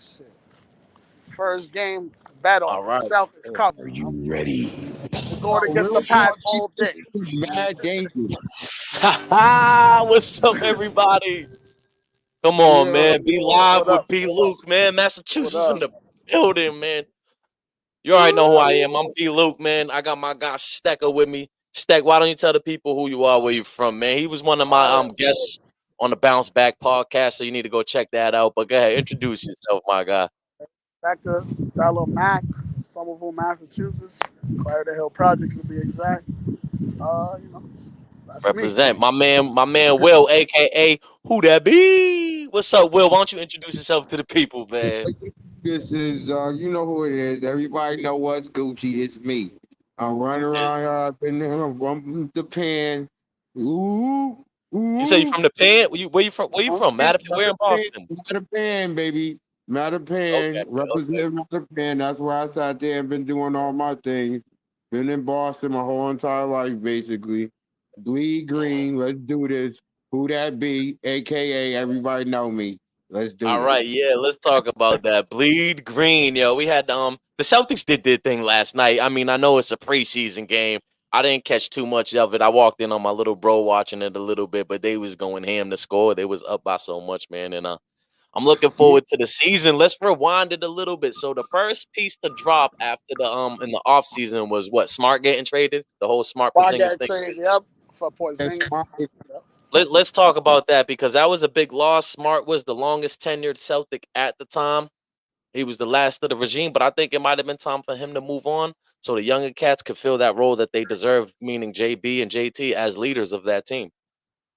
Shit. First game, bet on All it. right. Celtics cover. Are you ready? We're going against Real the Pat talk, all day. mad dangerous. What's up, everybody? Come on, Yeah, man. Be live What with up? B Luke, man. What Massachusetts in up? the building, man. You already know who I am. I'm B Luke, man. I got my guy STECA with me. Steck, why don't you tell the people who you are, where you from, man? He was one of my All right. guests on the Bounce Back podcast, so you need to go check that out. But go ahead, introduce yourself, my guy. Becca, Dello Mac, Somerville, Massachusetts. Clarendon Hill Projects to be exact. You know, that's me. Represent my man Will, aka Who That Be? What's up, Will? Why don't you introduce yourself to the people, man? this is you know who it is. Everybody know what's Gucci. It's me. I'm running around here up in there, I'm bumping the pan. Ooh, You say you ooh. from the pan? Where you from? Where you from? Mattapan? Where in Boston? Matter baby. Matter Okay, okay. Represent Matter. That's where I sat there and been doing all my things. Been in Boston my whole entire life, basically. Bleed Mhm. green. Let's do this. Who that be? AKA everybody know me. Let's do All this. right, yeah, let's talk about that. Bleed green, yo. We had the Celtics did their thing last night. I mean, I know it's a preseason game. I didn't catch too much of it. I walked in on my little bro watching it a little bit, but they was going ham to score. They was up by so much, man. And I'm looking Yeah, forward to the season. Let's rewind it a little bit. So the first piece to drop after the in the off season was what? Smart getting traded? The whole Smart Porzingis Podcast thing. trade, yep, for that's Porzingis. smart. Yep. Let's talk about that because that was a big loss. Smart was the longest tenured Celtic at the time. He was the last of the regime, but I think it might have been time for him to move on so the younger cats could fill that role that they deserve, meaning JB and JT as leaders of that team.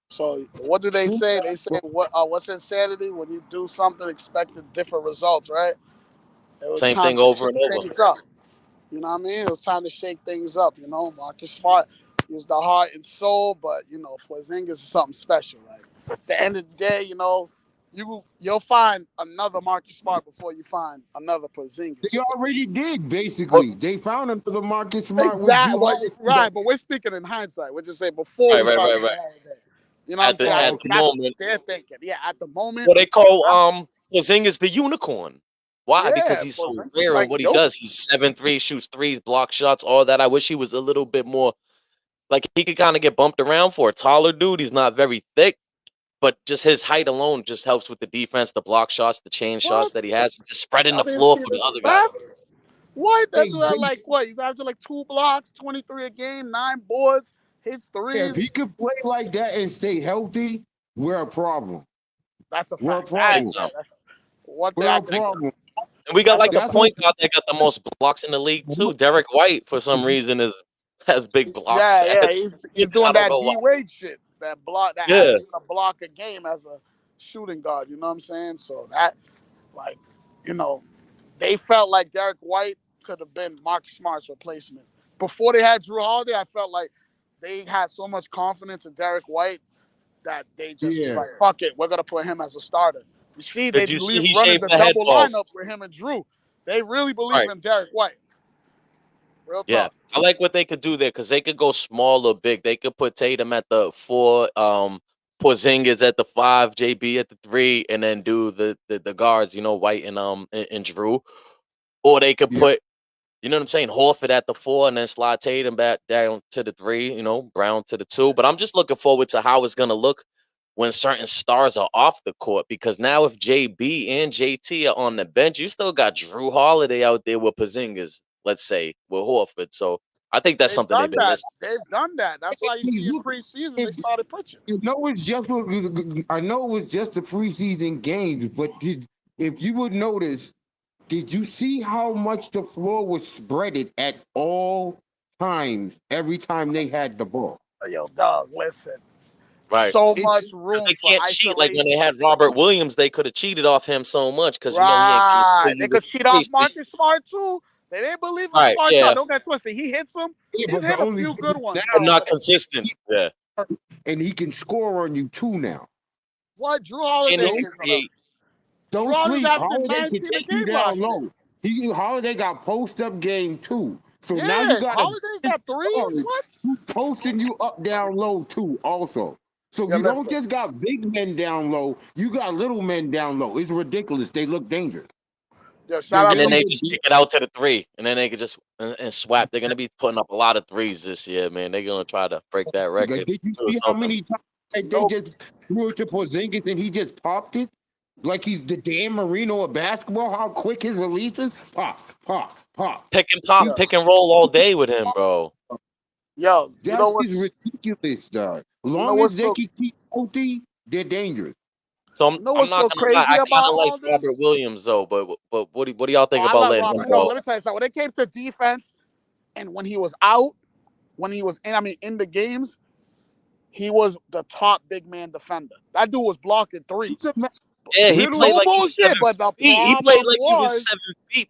So what do they say? They say what's insanity when you do something expecting different results, right? It was Same time thing to over shake and over. things up. You know what I mean? It was time to shake things up. You know, Marcus Smart is the heart and soul, but you know, Porzingis is something special. Like at the end of the day, you know, you'll find another Marcus Smart before you find another Porzingis. They already did, But basically. They found another Marcus Smart with Exactly. Drew Well, Holiday. right, but we're speaking in hindsight. We're just saying before right, we right, found right, Drew right. Holiday. You know what I'm saying? I At Oh, think the that's what moment, they're thinking. Yeah, at the moment, well, they call I'm, Porzingis the unicorn. Why? Because yeah, he's so Porzingis rare in like what he Joker. does. He's 7'3", shoots threes, block shots, all that. I wish he was a little bit more like he could kind of get bumped around for a taller dude. He's not very thick, but just his height alone just helps with the defense, the block shots, the chain shots What? that he has, and just spreading Y'all the didn't floor see for the the other guys. stats? What? That hey, dude had like what? He's after like 2 blocks, 23 a game, 9 boards, his if threes. he could play like that and stay healthy, we're a problem. That's a We're a fact. Big problem. Yeah, time. that's one thing We're I a can say. problem. And we got That's like a a That's fact. what point guard that got the most blocks in the league too. Derek White, for some reason, is has big block Yeah, stats. he's doing I don't that know why. D Wade shit. That block, that Yeah, averaging a block a game as a shooting guard. You know what I'm saying? So that, like, you know, they felt like Derek White could have been Marcus Smart's replacement. Before they had Drew Holiday, I felt like they had so much confidence in Derek White that they just was yeah. like, fuck it, we're gonna put him as a starter. You see, they did you see leave he running shaved the the head double bald? lineup with him and Drew. They really believe Right. in Derek White. Real Yeah, talk. I like what they could do there because they could go small or big. They could put Tatum at the 4, Porzingis at the 5, JB at the 3, and then do the guards, White and Drew. Or they could Yeah. put, you know what I'm saying, Horford at the 4, and then slide Tatum back down to the 3. Brown to the 2. But I'm just looking forward to how it's gonna look when certain stars are off the court because now if JB and JT are on the bench, you still got Drew Holiday out there with Porzingis, let's say, with Horford. So I think that's They've something they've done been that. missing. They've done that. That's why you Hey, see in look, preseason if, they started pitching. I know it's just I know it was just the preseason games, but if you would notice, did you see how much the floor was spreaded at all times every time they had the ball? Yo, dog, listen. Right. So It's much Because room they for can't cheat. Like when they isolation. had Robert Williams, they could have cheated off him so much because he ain't gonna Right. kill They you with could cheat off space. Marcus Smart too. They didn't believe in Right, Smart yeah. shot. Don't get twisted. He hits them. yeah, He's but the hit a only few good difference ones, But bro. now, not But consistent. Yeah. and he can score on you too now. what Drew And he Holiday can is create. Drew Don't Holiday's sleep. averaging Holiday can 19 a take you game down last year. low. Holiday got post up game too. So now you Yeah, got a Holiday got threes. guard What? who's posting you up down low too. Also, so Yeah, you don't listen. just got big men down low. You got little men down low. It's ridiculous. They look dangerous. Yeah, shout out And then to they Millyz. just kick it out to the 3, and then they could just and swap. They're gonna be putting up a lot of threes this year, man. They're gonna try to break that record. Did you Do see how something. many times they Nope. just threw it to Porzingis and he just popped it? Like he's the Dan Marino of basketball, how quick his releases? Pop, pop, pop. Pick and pop, Yeah. pick and roll all day with him, bro. Yo, you That know is what's ridiculous, dog. you know Long what's as they so can keep healthy, they're dangerous. So you know I'm what's not so gonna lie. crazy I kind about of like all this? Robert Williams though, but what do y'all Oh, think I about love letting Robert. him No, go? let me tell you something. When it came to defense, and when he was out, when he was in the games, he was the top big man defender. That dude was blocking threes. Yeah, he Little played No like he was bullshit, 7 but the feet. He played problem like he was was, 7 feet,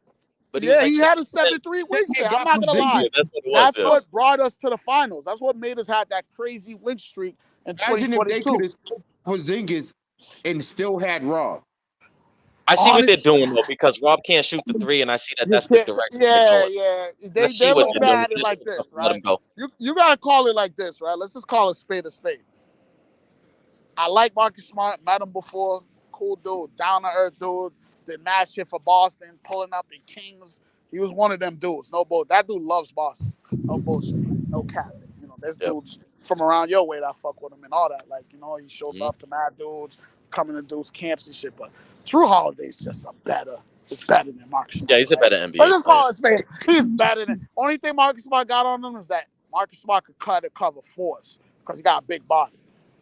but he was yeah, like he had a 7'10". 7'3" They wingspan. I'm got not gonna lie. Yeah, that's what it was. That's Yeah. what brought us to the finals. That's what made us have that crazy win streak in Imagine if they could 2022. have stopped Porzingis and still had Rob. I see what they're Honest, doing though, because Rob can't shoot the 3, and I see that you that's the can't, direction they're yeah, going. yeah. I They're see what looking they're doing. at it They're like just this, gonna let right? him go. You gotta call it like this, right? Let's just call a spade a spade. I like Marcus Smart, met him before. Cool dude, down to earth dude. Did mad shit for Boston, pulling up in Kings. He was one of them dudes. No bull. That dude loves Boston. No bullshit. No cap. You know, there's Yep. dudes from around your way that fuck with him and all that. Like, you know, he showed Mhm. love to mad dudes, coming to dudes camps and shit. But Drew Holiday's just it's better than Marcus Smart. Yeah, he's a right? better Let's NBA just player. call it spade. He's better than. Only thing Marcus Smart got on him is that Marcus Smart could cut and cover force because he got a big body.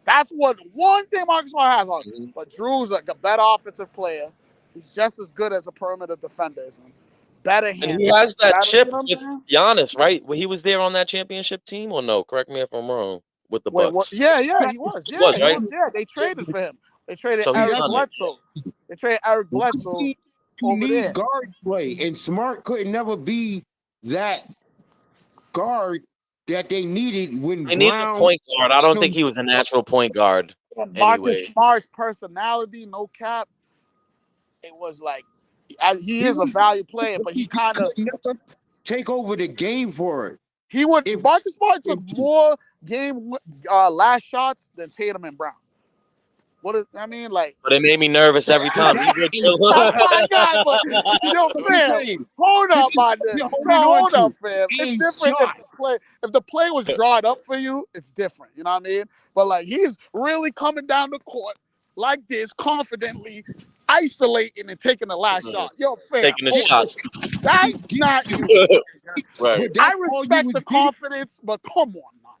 That's what one thing Marcus Smart has on him. Mhm. But Drew's like a better offensive player. He's just as good as a perimeter defender as him. Better And handler. he has that Better, chip you know what with I'm saying? Giannis, right? When he was there on that championship team, or no? Correct me if I'm wrong. With the Wait, what? Bucks, Yeah, he was. he Yeah, was he right. was. Yeah, they traded for him. They traded So he's Eric done it. Bledsoe. They traded Eric Bledsoe You over need there. guard play, and Smart could never be that guard that they needed when They needed a Brown. point guard. I don't think he was a natural point guard. And Marcus Anyway, Smart's personality, no cap, it was like he is a was- value player, but he kind of could never take over the game for it. he would. If- Marcus Smart took if- more game last shots than Tatum and Brown. What is I mean? Like but it made me nervous every time. He would that's my guy, but yo, fam, hold up, my nigga. You're holding No, on hold to up, fam. It's a different shot. if the play was drawn up for you, it's different. You know what I mean? But like he's really coming down the court like this, confidently, isolating and taking the last shot. Yo, fam, taking the hold on. shots. That's not you. Right. But that's I all you respect was the getting- confidence, but come on, man.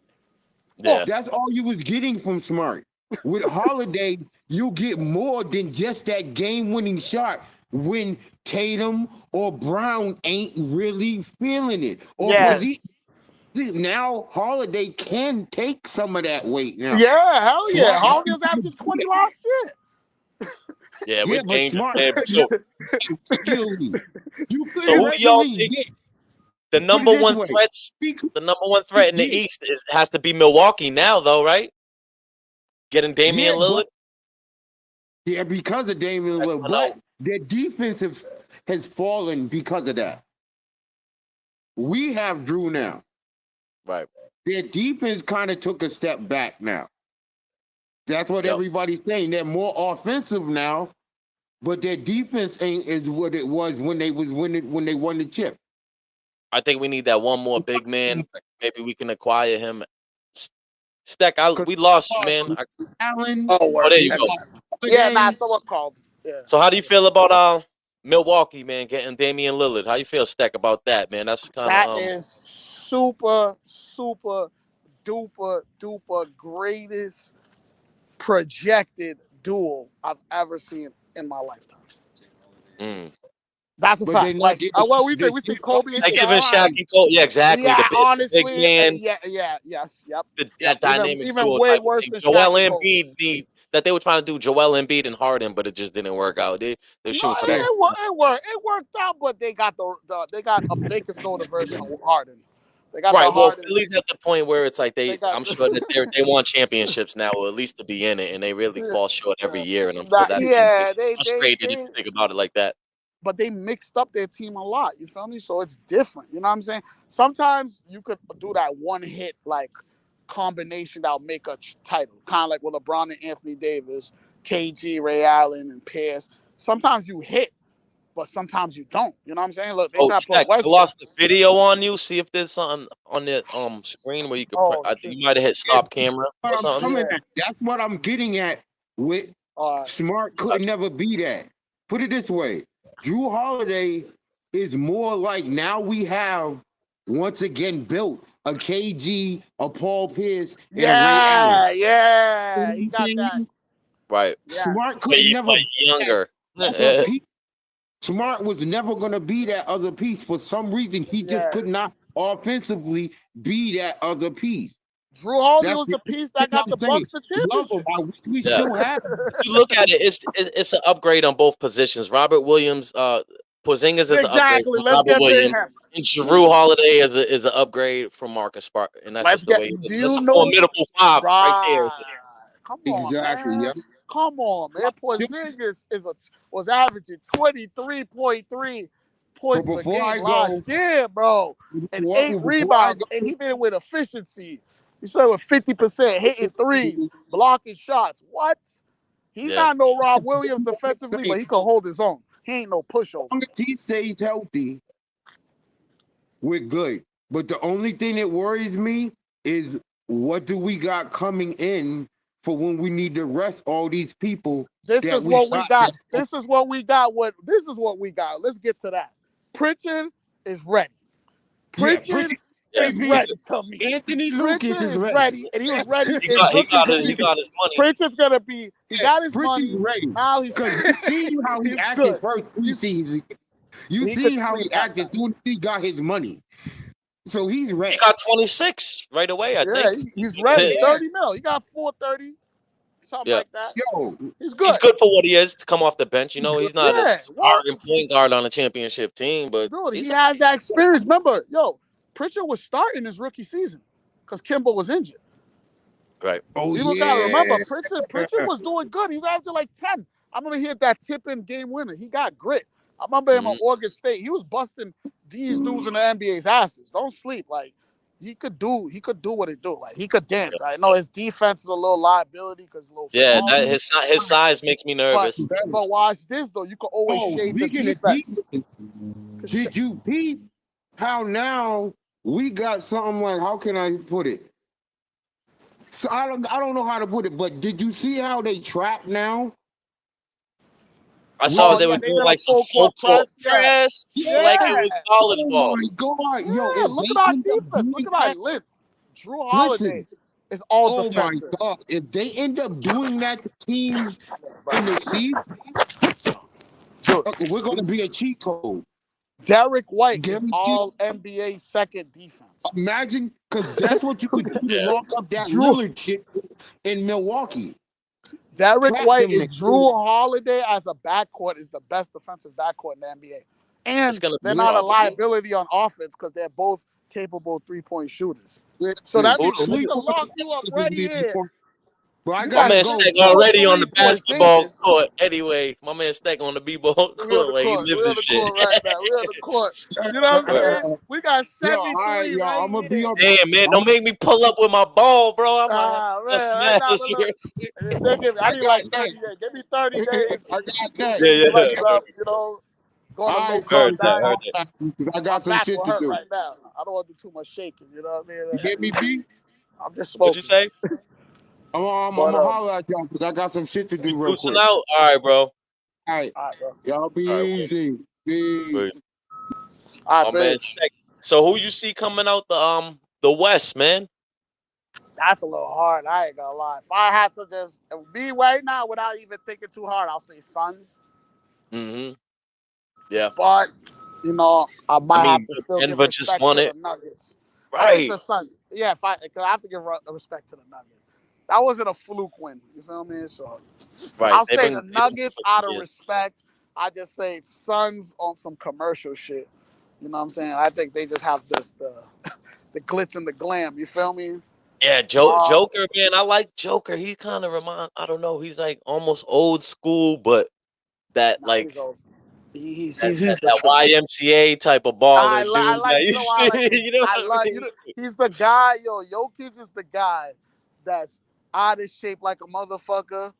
Yeah. That's all you was getting from Smart. With Holiday, you get more than just that game-winning shot when Tatum or Brown ain't really feeling it. Or Yeah. now Holiday can take some of that weight now. Yeah, hell yeah. Smart- Holiday's after 20 last year. Yeah, Yeah, we're but dangerous, Smart- man. So, Skilly. You could So who do y'all easily think- get the number this one way. threats, because- the number one threat in the Yeah. East has to be Milwaukee now, though, right? Getting Damian Yeah, Lillard. Yeah, because of Damian Lillard, but their defense has fallen because of that. We have Drew now. Right. Their defense kind of took a step back now. That's what Yep. everybody's saying. They're more offensive now, but their defense ain't as what it was when they won the chip. I think we need that one more big man. Maybe we can acquire him. We lost you, man. Allen. Oh, there you go. Yeah, nah, someone called. Yeah. So how do you feel about Milwaukee, man, getting Damian Lillard? How you feel, Steck, about that, man? That's kind That of is super, super duper duper greatest projected duel I've ever seen in my lifetime. That's a But fact. they not Like, giving- well, we they see still- Kobe and they giving Shaq. Shaq and Cole. Yeah, exactly. Yeah, the honestly, big man, yes, yep. that Yep, dynamic even duo way type of worse thing. than Joel Shaq and Kobe. Embiid, that they were trying to do Joel Embiid and Harden, but it just didn't work out. They're shooting for that. It worked out, but they got they got a baking soda version of Harden. They got Right. the Well, Harden. Philly's at the point where it's like They got- I'm sure that they want championships now, or at least to be in it, and they really fall short every year. And I'm sure that they frustrated if you think about it like that. but they mixed up their team a lot. You feel me? So it's different. You know what I'm saying? Sometimes you could do that one hit like combination that'll make a title, kind of like with LeBron and Anthony Davis, KG, Ray Allen, and Pierce. Sometimes you hit, but sometimes you don't. You know what I'm saying? Look, they Oh, try to put Stack, you Westbrook. lost the video on you. See if there's something on the screen where you could. Oh I shit! think you might have hit stop camera But or I'm something. coming at. That's what I'm getting at with All right. Smart could never be that. Put it this way. Drew Holiday is more like now we have once again built a KG, a Paul Pierce, and a Ray Allen. Yeah, You know yeah, what he I'm got that. Mm-hmm. Right. Smart Yes. could never But be that younger. other piece. Smart was never going to be that other piece. For some reason, he just Yeah. could not offensively be that other piece. Drew Holiday That's was the the piece thing that got I'm the saying. Bucks the Love him. championship. I wish we Yeah. still have him. If you look at it, it's an upgrade on both positions. Robert Williams, Porzingis is an upgrade Exactly. from Let's Robert get to Williams, him. and Drew Holiday is an upgrade from Marcus Smart, and that's Let's just the get. way it is. Do It's you a know? formidable five right there. Right. Come on, Exactly. man. Yeah. Come on, man. Porzingis was averaging 23.3 But points per before I game go, last year, bro, and 8 before I rebounds, and he did it with efficiency. He started with 50%, hitting threes, blocking shots. What? He's Yeah. not no Rob Williams defensively, but he can hold his own. He ain't no pushover. long as he stays healthy, we're good. But the only thing that worries me is what do we got coming in for when we need to rest all these people This that is what we got. that- This is what we got. This is what we got. Let's get to that. Pritchard is ready. Yeah, Pritchard Yeah. is ready to me. Anthony Pritchard Lucas is is ready. ready, and he was ready He in got rookie he season. got his money. Pritchard's gonna be. He got his Pritchard's money. ready. Now he's Because you see how he he's acted good. first preseason. You He see could how he sleep at acted night. soon as he got his money. So he's ready. He got 26 right away, I Yeah, think. he's ready. Yeah. 30 mil. He got 430, something Yeah. like that. Yo, He's good. He's good for what he is to come off the bench. You know, he's not a Yeah, what? starting point guard on a championship team, but Dude, he he's has that experience. Remember, Pritchard was starting his rookie season because Kimba was injured. right. oh People yeah. gotta remember, Pritchard was doing good. He was averaging like 10. I'm gonna hit that tip-in game winner. He got grit. I remember him at Oregon State. He was busting these dudes in the NBA's asses. Don't sleep. Like he could do what he do. Like he could dance. I know his defense is a little liability because a little Yeah, small. that his size makes me nervous. But watch this though. You can always shade the Speaking of defense. defense, did you peep how now we got something like, how can I put it? So I don't know how to put it, but did you see how they trap now? I saw Oh, they yeah, were they doing did a like some full full court court press, press, yeah. like it was college Oh ball. my God, yo! Yeah, If look they at our end up defense. Look doing at our that, length. Drew Holiday listen. is all Oh my defensive. God! If they end up doing that to teams in the season, we're going to be a cheat code. Derek White is Guaranteed. all NBA second defense. Imagine, because that's what you could do to lock up that Drew- Lillard shit in Milwaukee. Derek Trap White them and niggas. Drew Holiday as a backcourt is the best defensive backcourt in the NBA. And It's gonna be they're not a trouble. liability on offense because they're both capable three-point shooters. So that means we can lock you up right here. But I You My gotta man guys go. Steck don't already on the believe basketball Porzingis. court. Anyway, my man Steck on the b-ball We on court the like he court. lived We on this the shit. court right now. We on the court. You know what I'm saying? We got 73 alright, yo, right I'ma be here. up. Damn, man, don't make me pull up with my ball, bro. I might have Man, to right smash now, this look. shit. I need like 30 days. Give me 30 days. I got that. Yeah. Like, going to low Alright, carb Heard that, diet. heard that. I My got some back shit will to hurt do. right now. I don't want to do too much shaking. You know what I mean? You get me, B? I'm just What'd smoking. you say? I'm But, gonna holler at y'all because I got some shit to do real Boosting quick. out? All right, bro. Alright, All right, bro. y'all be All right, easy. Peace. Wait. All My right, man bitch. Steck. So who you see coming out the West, man? That's a little hard. I ain't gonna lie. If I had to just be right now without even thinking too hard, I'll say Suns. Mm-hmm. Yeah. But I might have to still give Denver just respect won to it. the Nuggets. I think Right. the Suns. Yeah, cause I have to give respect to the Nuggets. That wasn't a fluke win. You feel me? So Right. I'll They've say been- the they've been Nuggets good for out of years. respect. I just say Suns on some commercial shit. You know what I'm saying? I think they just have the glitz and the glam. You feel me? Yeah, Joker, man. I like Joker. He kind of I don't know. He's like almost old school, but that like he's that the truth. YMCA type of baller, dude. I like you know why I like him. You know I what like mean? he's the guy, Jokic is the guy that's out of shape like a motherfucker,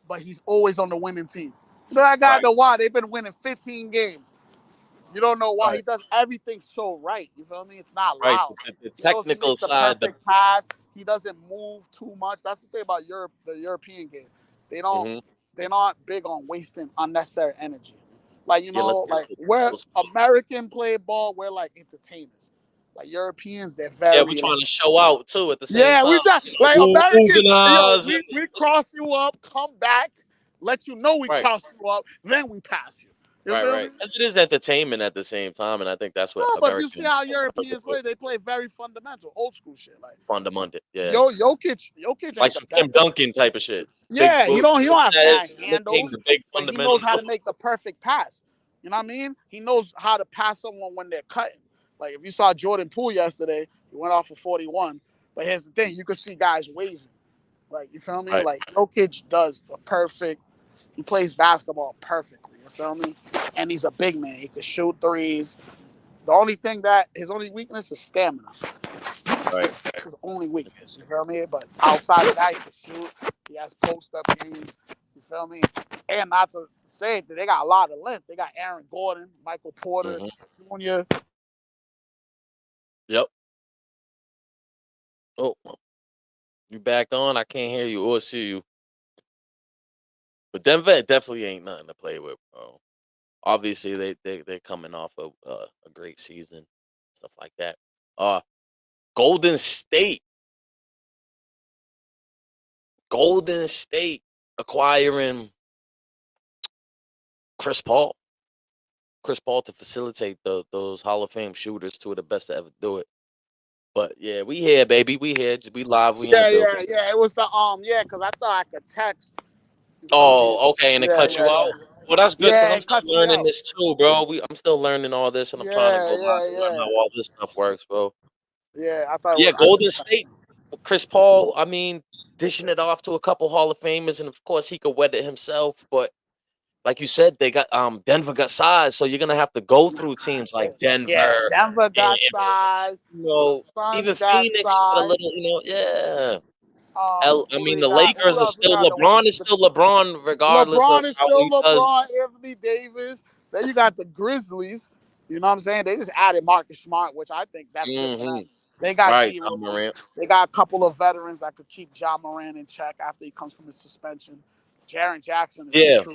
but he's always on the winning team. That guy, Right. the why they've been winning 15 games. You don't know why Right. he does everything so right. You feel me? It's not Right. loud. The He technical makes the side. perfect pass. He doesn't move too much. That's the thing about Europe, the European game. They don't. Mm-hmm. They're not big on wasting unnecessary energy. Like Yeah. Let's get like to we're those. American play ball. We're like entertainers. Like Europeans, they're Yeah, we're very like. trying to show out too at the same Yeah, time. we just You like know, oohs Americans. and Yo, ahs we cross you up, come back, let you know we right. crossed you up, then we pass you. You Right. feel Right. me? Because it is entertainment at the same time, and I think that's No, what but you see Americans how don't look Europeans at play. They play very fundamental, old school shit. Like fundamental. Yeah. Jokic Like ain't the some Tim best. Duncan type of shit. Big Yeah, boot. he don't have That is fast the nickname, handles, the big but he knows fundamental. how to make the perfect pass. You know what I mean? He knows how to pass someone when they're cutting. Like if you saw Jordan Poole yesterday, he went off for 41. But here's the thing: you could see guys waving. Like you feel me? Right. Like Jokic does the perfect. He plays basketball perfectly. You feel me? And he's a big man. He can shoot threes. The only thing that his only weakness is stamina. Right. That's his only weakness. You feel me? But outside of that, he can shoot. He has post up games. You feel me? And not to say that they got a lot of length. They got Aaron Gordon, Michael Porter Mm-hmm. Jr. Yep. Oh, you back on? I can't hear you or see you. But Denver definitely ain't nothing to play with, bro. Obviously, they're coming off of a great season, stuff like that. Uh, Golden State, Golden State acquiring Chris Paul, Chris Paul to facilitate those Hall of Fame shooters, two of the best to ever do it. But yeah, we here, baby. We here. We live. We in the building. Yeah. It was the because I thought I could text. You feel me? Oh, okay, and it Yeah, cut you yeah, out. yeah. Well, that's good because Yeah, I'm it still cuts me learning out. this too, bro. I'm still learning all this, and I'm trying to go live Yeah, and learn how yeah. all this stuff works, bro. Yeah, I thought it Yeah, was. I could Golden State, Chris Paul. I mean, dishing it off to a couple Hall of Famers, and of course he could wet it himself. But like you said, they got Denver got size, so you're gonna have to go through teams like Yeah, Denver Denver and, got size. The even Suns got Phoenix with a size. little, yeah. I Who mean, they the got? Who Lakers are else? We still got LeBron is still LeBron, regardless of LeBron is how still he does. LeBron. Anthony Davis. Then you got the Grizzlies. You know what I'm saying? They just added Marcus Smart, which I think that's good for them. Hmm. They got Right, D John Rose. Morant. They got a couple of veterans that could keep John Moran in check after he comes from his suspension. Jaren Jackson is the Yeah. truth.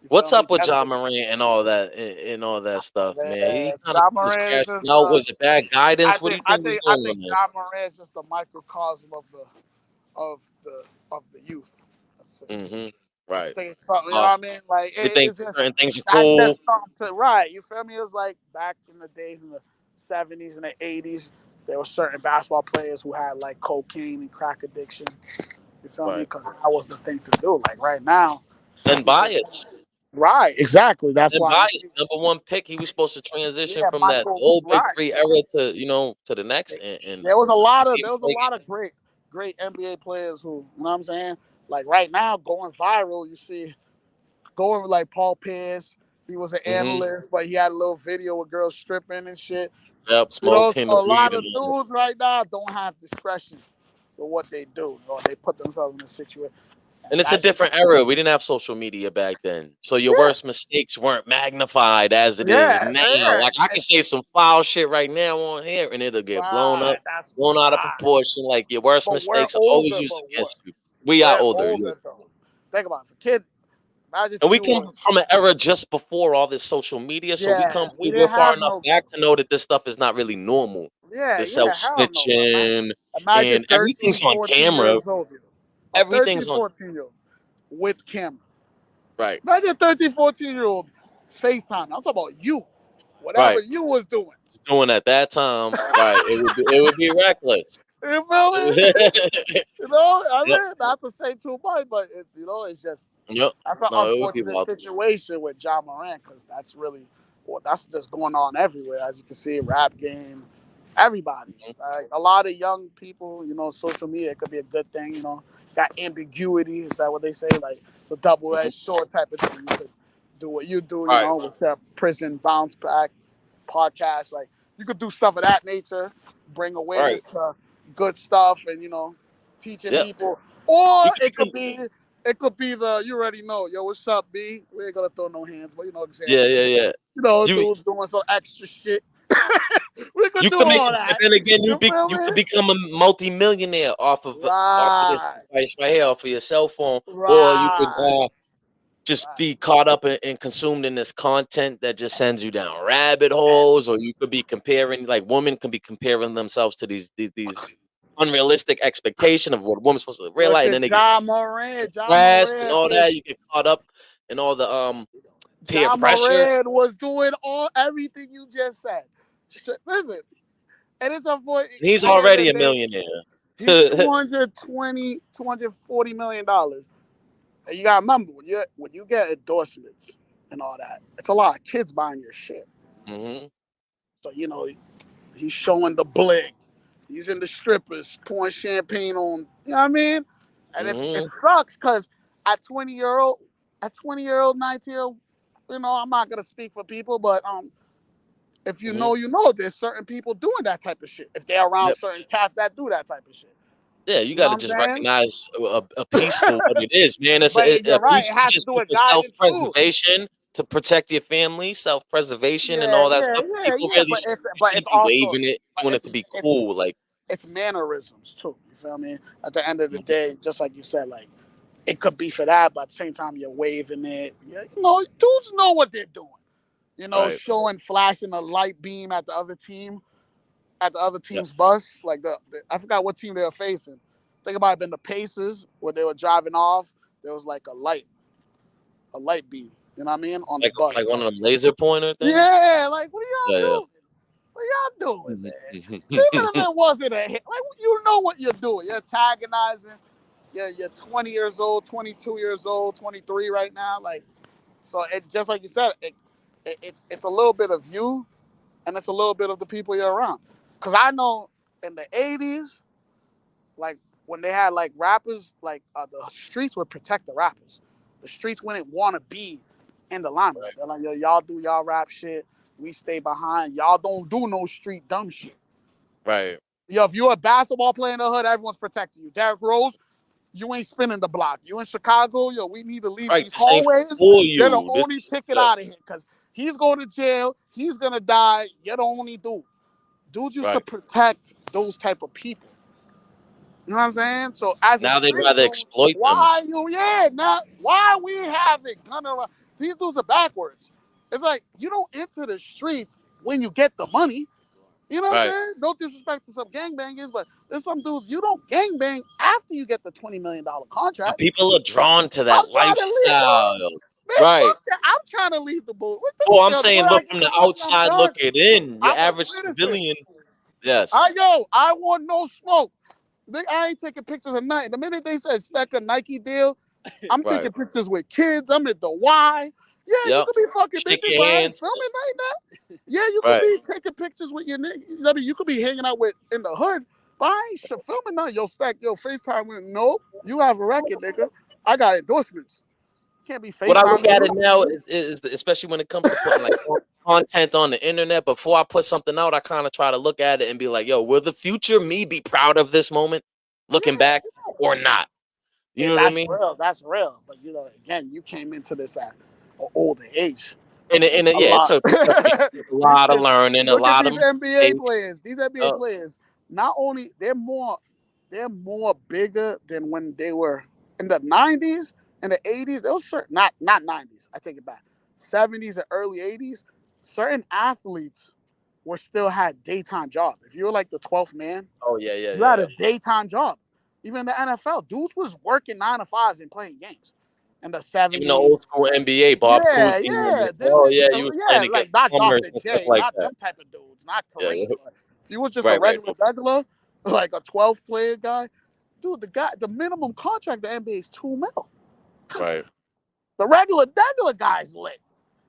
You feel What's me? up with John Morant and all that stuff, man? He kind of John was Moran is crashing just out. Was it bad guidance? What do you think was I going think on there? John Moran is just a microcosm of the of the youth. That's it. Hmm. I Right. think it's something, you know Uh, what I mean? Like they think it's just certain things are that's cool. just something to right. You feel me? It was like back in the days in the '70s and the '80s, there were certain basketball players who had like cocaine and crack addiction. You feel me? Right. Because that was the thing to do. Like right now, And people bias. right, exactly. That's And why you bias. see, #1 pick. He was supposed to transition yeah, from that Michael, old Big right. Three era to to the next, and he There was a like, lot of great NBA players who, you know what I'm saying? Like right now, going viral, you see going with like Paul Pierce. He was an mm-hmm, analyst, but he had a little video with girls stripping and shit. yep, You know, smoking so the a weed lot and of all that. dudes right now don't have discretion with what they do. Or they put themselves in a situation. And And it's a that's different era. We didn't have social media back then, so your yeah, worst mistakes weren't magnified as it is yeah, now. yeah. Like I can say some foul shit right now on here, and it'll get blown Right, up, that's blown out of right. proportion. Like your worst But we're mistakes are always older, used but against you. We are we're older, yeah. older though. Think about it. For kid, imagine And if we you come was from an era just before all this social media, so yeah, we we're didn't far have enough no back to know that this stuff is not really normal. The self hell no. snitching Imagine and 13, everything's on 14 camera. years old. A 13, Everything's on 14-year-old with camera. right, Imagine 13, 14-year-old FaceTime. I'm talking about you. Whatever right. you was doing. Doing at that time, right? It would be reckless. You feel me? Yep, You know, I mean, not to say too much, but it's just yep. that's an No, it would be unfortunate wild. situation with John Moran because that's really that's just going on everywhere, as you can see, rap game, everybody. Mhm. Like a lot of young people, social media it could be a good thing. Got ambiguity. Is that what they say? Like it's a double-edged Mhm. sword type of thing. You could do what you do, Right, with your prison bounce back podcast. Like you could do stuff of that nature, bring right. awareness to good stuff, and teaching Yep. people. Or You can it could become be It could be you already know. Yo, what's up, B? We ain't gonna throw no hands, but you know, Yeah, example. yeah, yeah. You know, You dudes doing some extra shit. We could you do could make, all but that. then again, You feel you could me? become a multi-millionaire off of this Right, device right here, off of your cell phone, or you could right, just right. be caught up and consumed in this content that just sends you down rabbit holes, or you could be comparing, like women can be comparing themselves to these unrealistic expectation of what a woman's supposed to Look realize, and at then they get John fast and Moran all that. is You get caught up in all the peer John pressure. Moran was doing everything you just said. Listen, and it's a voice. He's At the end of already the a day, millionaire. he's 240 million dollars. And you gotta remember when you get endorsements and all that, it's a lot of kids buying your shit. Hmm. So you know he's showing the bling. He's in the strippers pouring champagne on. You know what I mean? And it Hmm. sucks because at 20-year-old, 19-year-old, you know, I'm not gonna speak for people, but if you Hmm. know, there's certain people doing that type of shit. If they're around Yep. certain cats that do that type of shit. Yeah, you You know got what to I'm just saying? recognize a piece for what it is, man. It's But a you're right. piece It could has to just do be with for guidance too. self-preservation to protect your family, self-preservation, and Yeah, all that yeah, stuff. yeah, People yeah. really But it's shouldn't be also waving it, but doing it to be it's cool. Like, it's mannerisms too. You feel me? At the end of the mhm, day, just like you said, like it could be for that, but at the same time you're waving it. Yeah, you know, dudes know what they're doing. You know, right? showing flashing a light beam at the other team, at the other Yep. team's bus. Like I forgot what team they were facing. I think it might have been the Pacers where they were driving off. There was like a light beam. You know what I mean? On the Like bus. one Like, of them laser pointer things. yeah, like what are Yeah, y'all yeah. doing? What y'all doing, man? Mhm. Even if it wasn't a hit, like you know what you're doing. You're antagonizing. You're 20 years old, 22 years old, 23 right now. Like, so it just like you said, it's a little bit of you, and it's a little bit of the people you're around. Cause I know in the '80s, like when they had like rappers, like the streets would protect the rappers. The streets wouldn't want to be in the limelight. They're like, yo, y'all do y'all rap shit. We stay behind. Y'all don't do no street dumb shit. Right. Yo, if you're a basketball player in the hood, everyone's protecting you. Derrick Rose, you ain't spinning the block. You in Chicago, yo, we need to leave Right. these This ain't hallways. for You're the you. This only is ticket yep. out of here because he's going to jail. He's gonna die. You're the only dude. Dudes used to Right. protect those type of people. You know what I'm saying? So as a Now they'd street rather dude, exploit them. why you now why we have it gun around? These dudes are backwards. It's like you don't enter the streets when you get the money. You know what I'm Right. saying? No disrespect to some gangbangers, but there's some dudes you don't gangbang after you get the $20 million But contract. people are drawn to I'm that trying to leave, lifestyle. man. Right. Fuck that. I'm trying to leave the boat. What the Oh, I'm yo, saying, when I look get from the the money, I'm outside done. looking in. Your I'm a average citizen. civilian. Yes. I want no smoke. I ain't taking pictures of nothing. The minute they said STECA Nike deal, I'm Right. taking pictures with kids. I'm at the Y. Yeah, you Yep. could be fucking Shake bitches, your but I ain't hands. filming right now. Yeah, you could Right. be taking pictures with your niggas. I mean, you could be hanging out with in the hood, but I ain't filming nothing. Yo, Stack, yo, FaceTime with nope. You have a record, nigga. I got endorsements. Can't be What I look FaceTime at you. it now is especially when it comes to putting like content on the internet. Before I put something out, I kind of try to look at it and be like, "Yo, will the future me be proud of this moment, looking back, or not?" You Yeah, know what I that's mean? real. That's real. But you know, again, you came into this at an older age. And A yeah, lot. it took me a These lot of kids, learning, a look at lot of these NBA mistakes. players. These NBA Uh, players, not only they're more bigger than when they were in the '90s and the '80s. Those certain not '90s. I take it back. '70s and early '80s. Certain athletes were still had daytime job. If you were like the 12th man, oh yeah, yeah, you yeah, had yeah. a daytime job. Even in the NFL, dudes was working 9 to 5s and playing games in the Even the old '70s. school NBA, Bob Yeah, Cousy, yeah. Them oh yeah, niggas, you was playing yeah, like against not plumbers Dr. and stuff J, like not that. them type of dudes, not Yeah, Kareem. But if you was just a right, right, regular, like a 12 player guy, dude, the minimum contract in the NBA is 2 mil. right, The regular guys lit.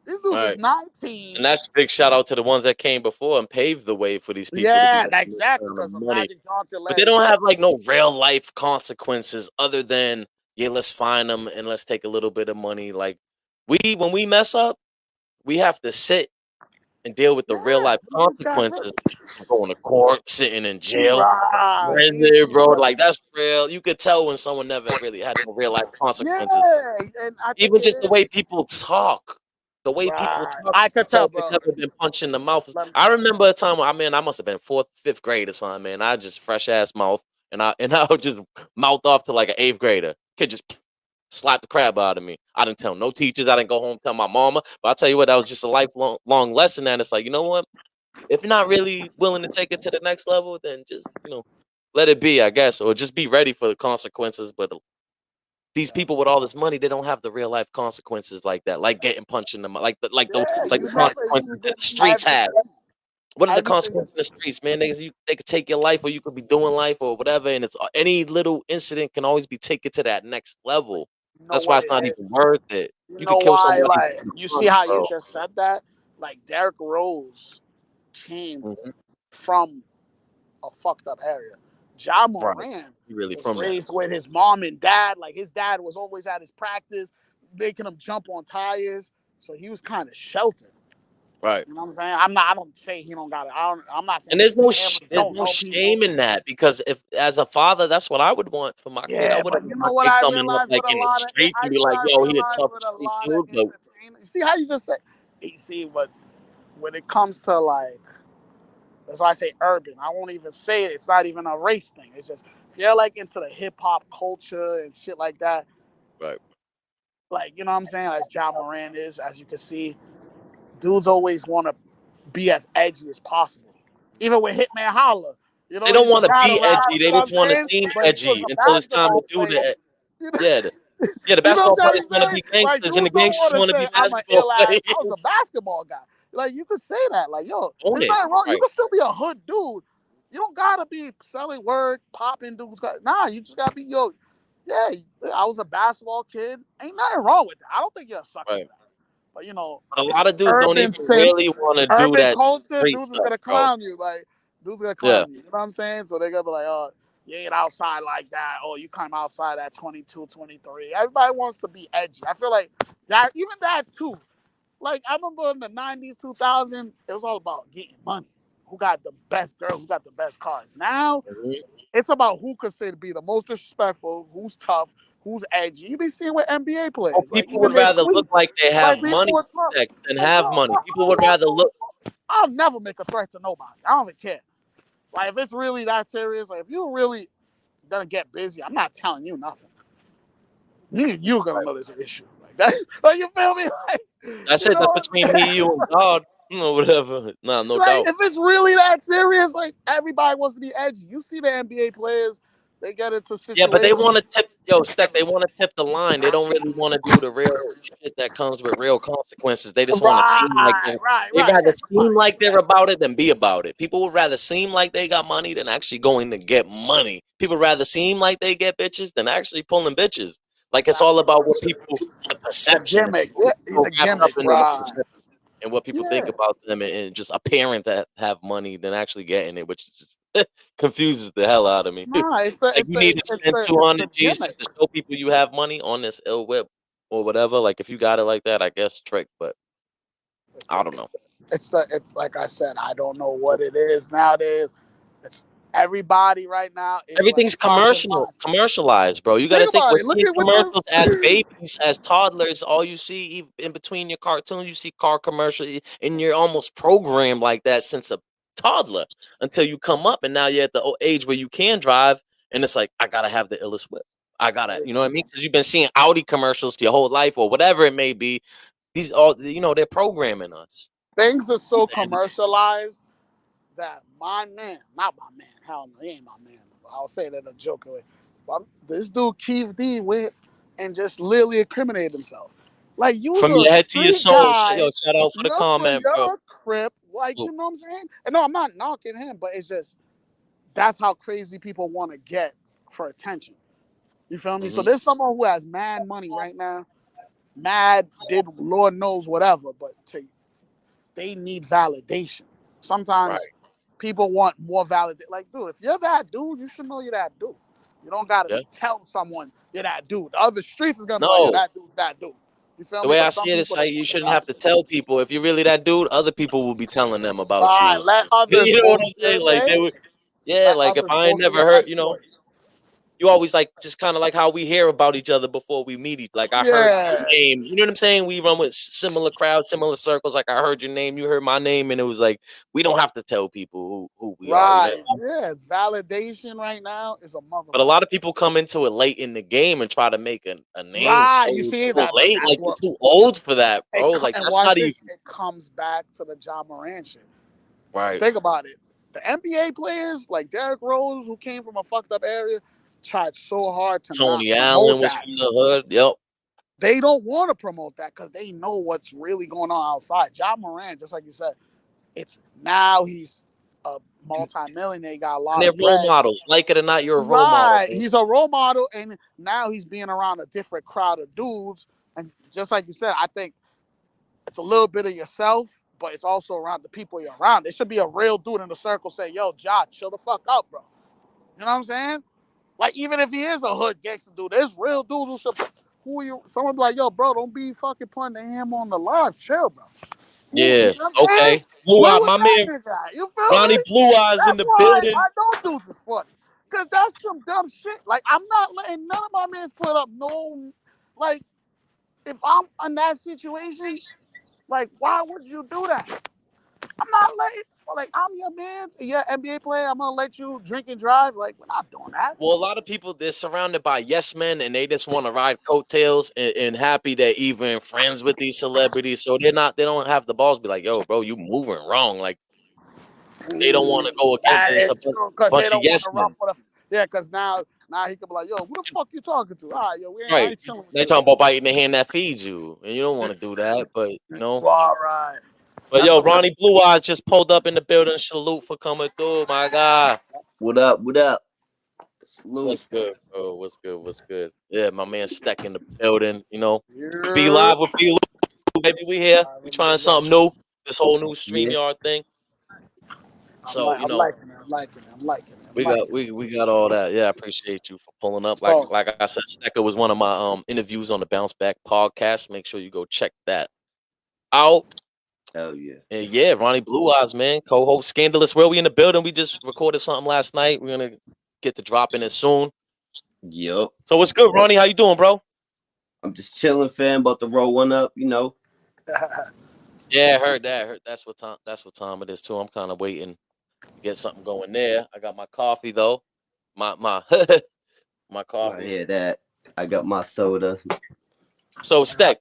These dudes is right. 19. And that's a big shout out to the ones that came before and paved the way for these people to be Yeah, making this exactly. kind of Because of money. Magic Johnson But they led. don't have like no real life consequences other than yeah, let's find them and let's take a little bit of money. Like when we mess up, we have to sit and deal with the real Yeah, life niggas got consequences of going to court, sitting in jail, right. prison, bro. Like that's real. You could tell when someone never really had no real life consequences. Yeah, and I think Even it just the is way people talk. The way people right. talk, I you can could tell tell, if they've bro. never been punched in the mouth. Let me- I remember a time when I must have been fourth, fifth grade or something, man. I just fresh ass mouth, and I would just mouth off to like an eighth grader. Kid just slap the crap out of me. I didn't tell no teachers. I didn't go home tell my mama. But I'll tell you what, that was just a lifelong long lesson. And it's like, you know what? If you're not really willing to take it to the next level, then just let it be, I guess, or just be ready for the consequences. But these people with all this money, they don't have the real life consequences like that, like getting punched in the mouth, yeah, like you the never consequences you that did the streets have. everything. What are the Everything consequences in the streets, man? They could take your life, or you could be doing life, or whatever. And it's any little incident can always be taken to that next level. you know That's why what it's it not is. even worth it. You You could know kill why? somebody Like with a you see punch, how you bro. just said that? Like Derrick Rose came Mhm. from a fucked up area. Ja Right. Moran You really was from that. raised with his mom and dad. Like his dad was always at his practice, making him jump on tires. So he was kind of sheltered. Right. You know what I'm saying? I don't say he don't got it. I'm not saying And his family there's don't no know people. shame in that, because if as a father, that's what I would want for my kid. I Yeah, wouldn't but you want my know what kid I coming up realized like with a in the lot of streets and be you know like, I "Yo, he a realized tough with a street lot of dude." But entertainment. You see how you just say? You see, but when it comes to like, that's why I say urban. I won't even say it. It's not even a race thing. It's just if you're like into the hip hop culture and shit like that, right. like you know what I'm saying, as John Moran is, as you can see, dudes always want to be as edgy as possible. Even with Hitman Holla, you They know, don't he's a want to battle be rapper. edgy. You They know what I'm just want to saying? seem But he was edgy a until it's time to basketball do player. that. You know, Yeah, yeah. The you know basketball what I'm trying players to want to say? be Like gangsters, and the dudes don't gangsters want to want to say be I'm an basketball ill ass. I was a players. basketball guy. Like you could say that. Like yo, Own there's it. nothing wrong. You Right. can still be a hood dude. You don't gotta be selling word, popping dudes. Nah, you just gotta be yo. Yeah, I was a basketball kid. Ain't nothing wrong with that. I don't think you're a sucker for Right. that. But you know, But a lot of dudes don't urban even really sense, want to do urban that culture, street dudes is stuff, gonna bro. clown you. Like dudes gonna Yeah. clown you. You know what I'm saying? So they're gonna be like, oh, you ain't outside like that. Oh, you come outside at 22, 23. Everybody wants to be edgy. I feel like that, even that too. Like I remember in the 90s, 2000s, it was all about getting money. Who got the best girls? Who got the best cars? Now Mhm. it's about who could say to be the most disrespectful, who's tough, who's edgy. You be seeing with NBA Oh, players, like people even would their rather look tweets. like they Like have people money would talk, than like have yo, money. bro, People would rather look. I'll never make a threat to nobody. I don't even care. Like if it's really that serious, like if you really gonna get busy, I'm not telling you nothing. Me and you gonna know there's an issue. Like that, like you feel me? Like That's you it. know That's what between I'm me, you, and God. Whatever. Nah, no like doubt. if it's really that serious, like everybody wants to be edgy. You see the NBA players, they get into Yeah, but they situations. want to tip, Steck. They want to tip the line. They don't really want to do the real shit that comes with real consequences. They just want to seem like Right, right, they right. rather Yeah, come on. seem like they're about it than be about it. People would rather seem like they got money than actually going to get money. People rather seem like they get bitches than actually pulling bitches. Like it's That's all what about I'm what saying. people, the The perception. gimmick, People yeah, get so the wrapped up gimmick, into the right? perception and what people think Yeah. about them, and just appearing to have money than actually getting it, which is confuses the hell out of me. Nah, Like you need to spend it's the 200 G's gimmick. just to show people you have money on this ill whip or whatever. Like if you got it like that, I guess trick, but It's, I don't know. it's like I said. I don't know what it is nowadays. It's everybody right now is like Everything's talking money. commercialized, bro. You got to Think think about we're it. Look seeing at what commercials as the babies, as toddlers. All you see in between your cartoons, you see car commercials, and you're almost programmed like that since a toddler until you come up, and now you're at the age where you can drive, and it's like I gotta have the illest whip. I gotta, you know what I mean? Because you've been seeing Audi commercials your whole life, or whatever it may be. These all, they're programming us. things are so And commercialized that my man, not my man, hell no, he ain't my man. I'll say that in a joke way. But this dude Keith D went and just literally incriminated himself. Like you was from a your head to your street soul, guy, shout out for the comment, bro. you're a crip, like you know what I'm saying? And no, I'm not knocking him, but it's just that's how crazy people want to get for attention. You feel me? So Hmm. there's someone who has mad money right now, mad did Lord knows whatever, but they need validation. Sometimes Right. people want more validation. Like, dude, if you're that dude, you should know you're that dude. You don't gotta Yeah. tell someone you're that dude. The other streets is gonna be like, yo, No. that dude's that dude. You feel The me? way I Because some see it, it's people they like you shouldn't forgot. have to tell people. If you're really that dude, other people will be telling them about Right. you. Let others You know what I'm bolster saying? your Like they name. would, yeah. Let Like if others I ain't bolster never your heard, exploit. you always like just kind of like how we hear about each other before we meet. Like I heard your Yeah. name. You know what I'm saying? We run with similar crowds, similar circles. Like I heard your name, you heard my name, and it was like we don't have to tell people who we are. You know. Right. Yeah. It's validation right now is a But a motherfucker. lot of people come into it late in the game and try to make a name Right. You so see that, but late. that's Like you're what too old for that, bro. Like and that's watch not this. even It comes back to the John Moran shit. right. Think about it. The NBA players like Derrick Rose, who came from a fucked up area, tried so hard to not Tony promote Allen was that. from the hood. Yep. They don't want to promote that because they know what's really going on outside. John Moran, just like you said, it's now he's a multi-millionaire, got a And lot they're of role bread. models. Like it or not, you're a role model, Right. man. He's a role model, and now he's being around a different crowd of dudes. And just like you said, I think it's a little bit of yourself, but it's also around the people you're around. There should be a real dude in the circle say, yo, Josh, chill the fuck out, bro. You know what I'm saying? Like, even if he is a hood gangster dude, there's real dudes who should. Who are you? Someone be like, yo, bro, don't be fucking putting the ham on the live. Chill, bro. Who, you Yeah. know what I'm saying? Okay. Blue Where Eye, was my that man nigga at? You feel Ronnie me? Bluize in That's the why building. I know dudes is funny. Because that's some dumb shit. Like, I'm not letting none of my mans put up no. Like, if I'm in that situation, like, why would you do that? I'm not letting, like, I'm your man, you're an NBA player, I'm gonna let you drink and drive. Like, we're not doing that. Well, a lot of people they're surrounded by yes men and they just want to ride coattails and happy they're even friends with these celebrities. So they don't have the balls to be like, yo, bro, you moving wrong. Like they don't want to go against That this is true, because they bunch of don't want yes to men. ruffle the. Yeah, because now he could be like, yo, who the fuck you talking to? All right, yo, I Right. ain't chilling with They you. talking about biting the hand that feeds you. And you don't want to do that, but All right. But That's yo, a real. Ronnie Blue Eyes just pulled up in the building. Salute for coming through, my guy. What up? What up? Salute. What's good, bro? What's good? What's good? Yeah, my man Steck in the building. Be Yeah. live with Be Lou, baby. We here. We trying something new. This whole new Yeah. StreamYard thing. So I'm liking it. I'm liking it. I'm liking it. I'm we got liking it. we got all that. Yeah, I appreciate you for pulling up. Like So like I said, Stecker was one of my interviews on the Bounce Back podcast. Make sure you go check that out. Hell yeah. And yeah, Ronnie Blue Eyes, man, co-host Scandalous. Where we in the building? We just recorded something last night. We're gonna get to dropping it soon. Yup. So what's good, Ronnie? How you doing, bro? I'm just chilling, fam. About to roll one up, you know. Yeah, I heard that. That's what time. That's what time it is too. I'm kind of waiting to get something going there. I got my coffee though. My my I coffee. hear that. I got my soda. So Steck,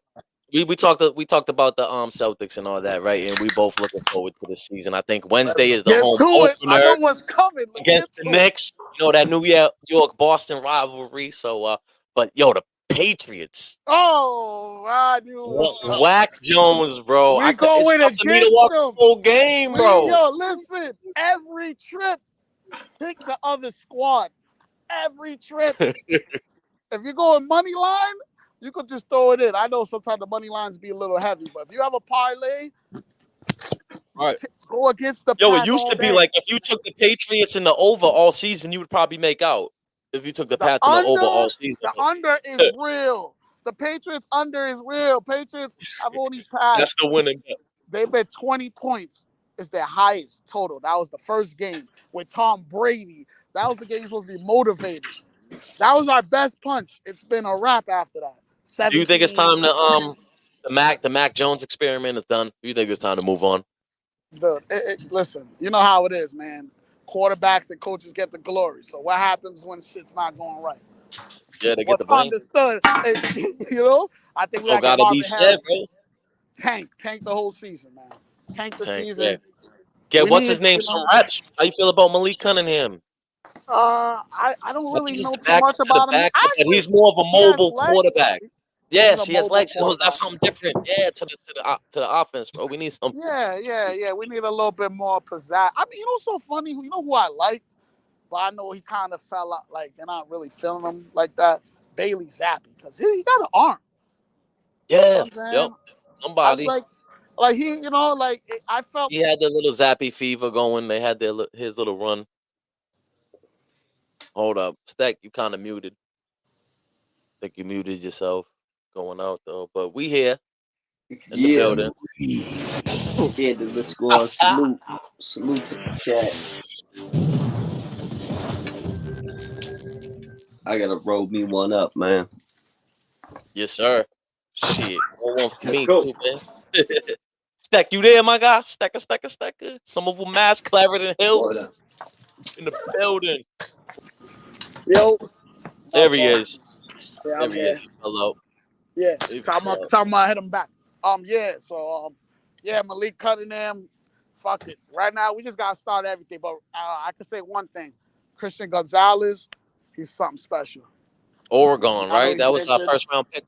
we talked about the Celtics and all that, right? And we both looking forward to the season. I think Wednesday let's is the get home to it. I opener know what's coming. Let's against get the to it. Knicks. That New York Boston rivalry. So but yo, the Patriots. Oh, I knew. Whack Jones, bro. We It's going tough for me to against watch the them. full game, bro. Listen. Every trip, pick the other squad. Every trip. If you're going money line, you could just throw it in. I know sometimes the money lines be a little heavy, but if you have a parlay, All right. go against the Yo, it pack used all to be day. like if you took the Patriots in the over all season, you would probably make out. If you took the The Pats in the over under, all season. the under is real. The Patriots under is real. Patriots have only passed. That's the winning bet. They've been 20 points is their highest total. That was the first game with Tom Brady. That was the game you're supposed to be motivated. That was our best punch. It's been a wrap after that. Do you think it's 17. time to the Mac Jones experiment is done? Do you think it's time to move on? Dude, listen, you know how it is, man. Quarterbacks and coaches get the glory. So what happens when shit's not going right? Yeah, they get What's the blame. understood, I think we So gotta get gotta be Marvin said, Harris. bro. Tank the whole season, man. Tank the Tank, yeah. season. Get We what's need, his name some reps. How you feel about Malik Cunningham? I don't I really think he's know the too back much to the about him. back, but Actually, he's more of a he has mobile legs. quarterback. He's Yes, a he has mobile legs. That's quarterback. something different. Yeah, to the offense, bro. We need some. Yeah. We need a little bit more pizzazz. I mean, what's so funny? You know who I liked, but I know he kind of fell out. Like they're not really feeling him like that. Bailey Zappi, because he got an arm. You know Yeah, what I'm yep. saying? I was Somebody. like he, I felt He had the little zappy fever going. They had his little run. Hold up, Stack. You kind of muted. Think you muted yourself. going out though. But we here in the Yeah. building. Scared of the score. Salute. Salute to the chat. I gotta roll me one up, man. Yes, sir. Shit. One for Let's me go. too, man. Stack, you there, my guy? Stacker. Some of them mass clever than Hill Order. in the building. Yo, There he is. yeah, There I'm he is. here. He fell out. Yeah, He time fell out. I hit him back. Yeah, so yeah, Malik Cunningham, fuck it. Right now, we just gotta start everything. But I can say one thing: Christian Gonzalez, he's something special. Oregon, I know right? he's That was our injured. first round pick.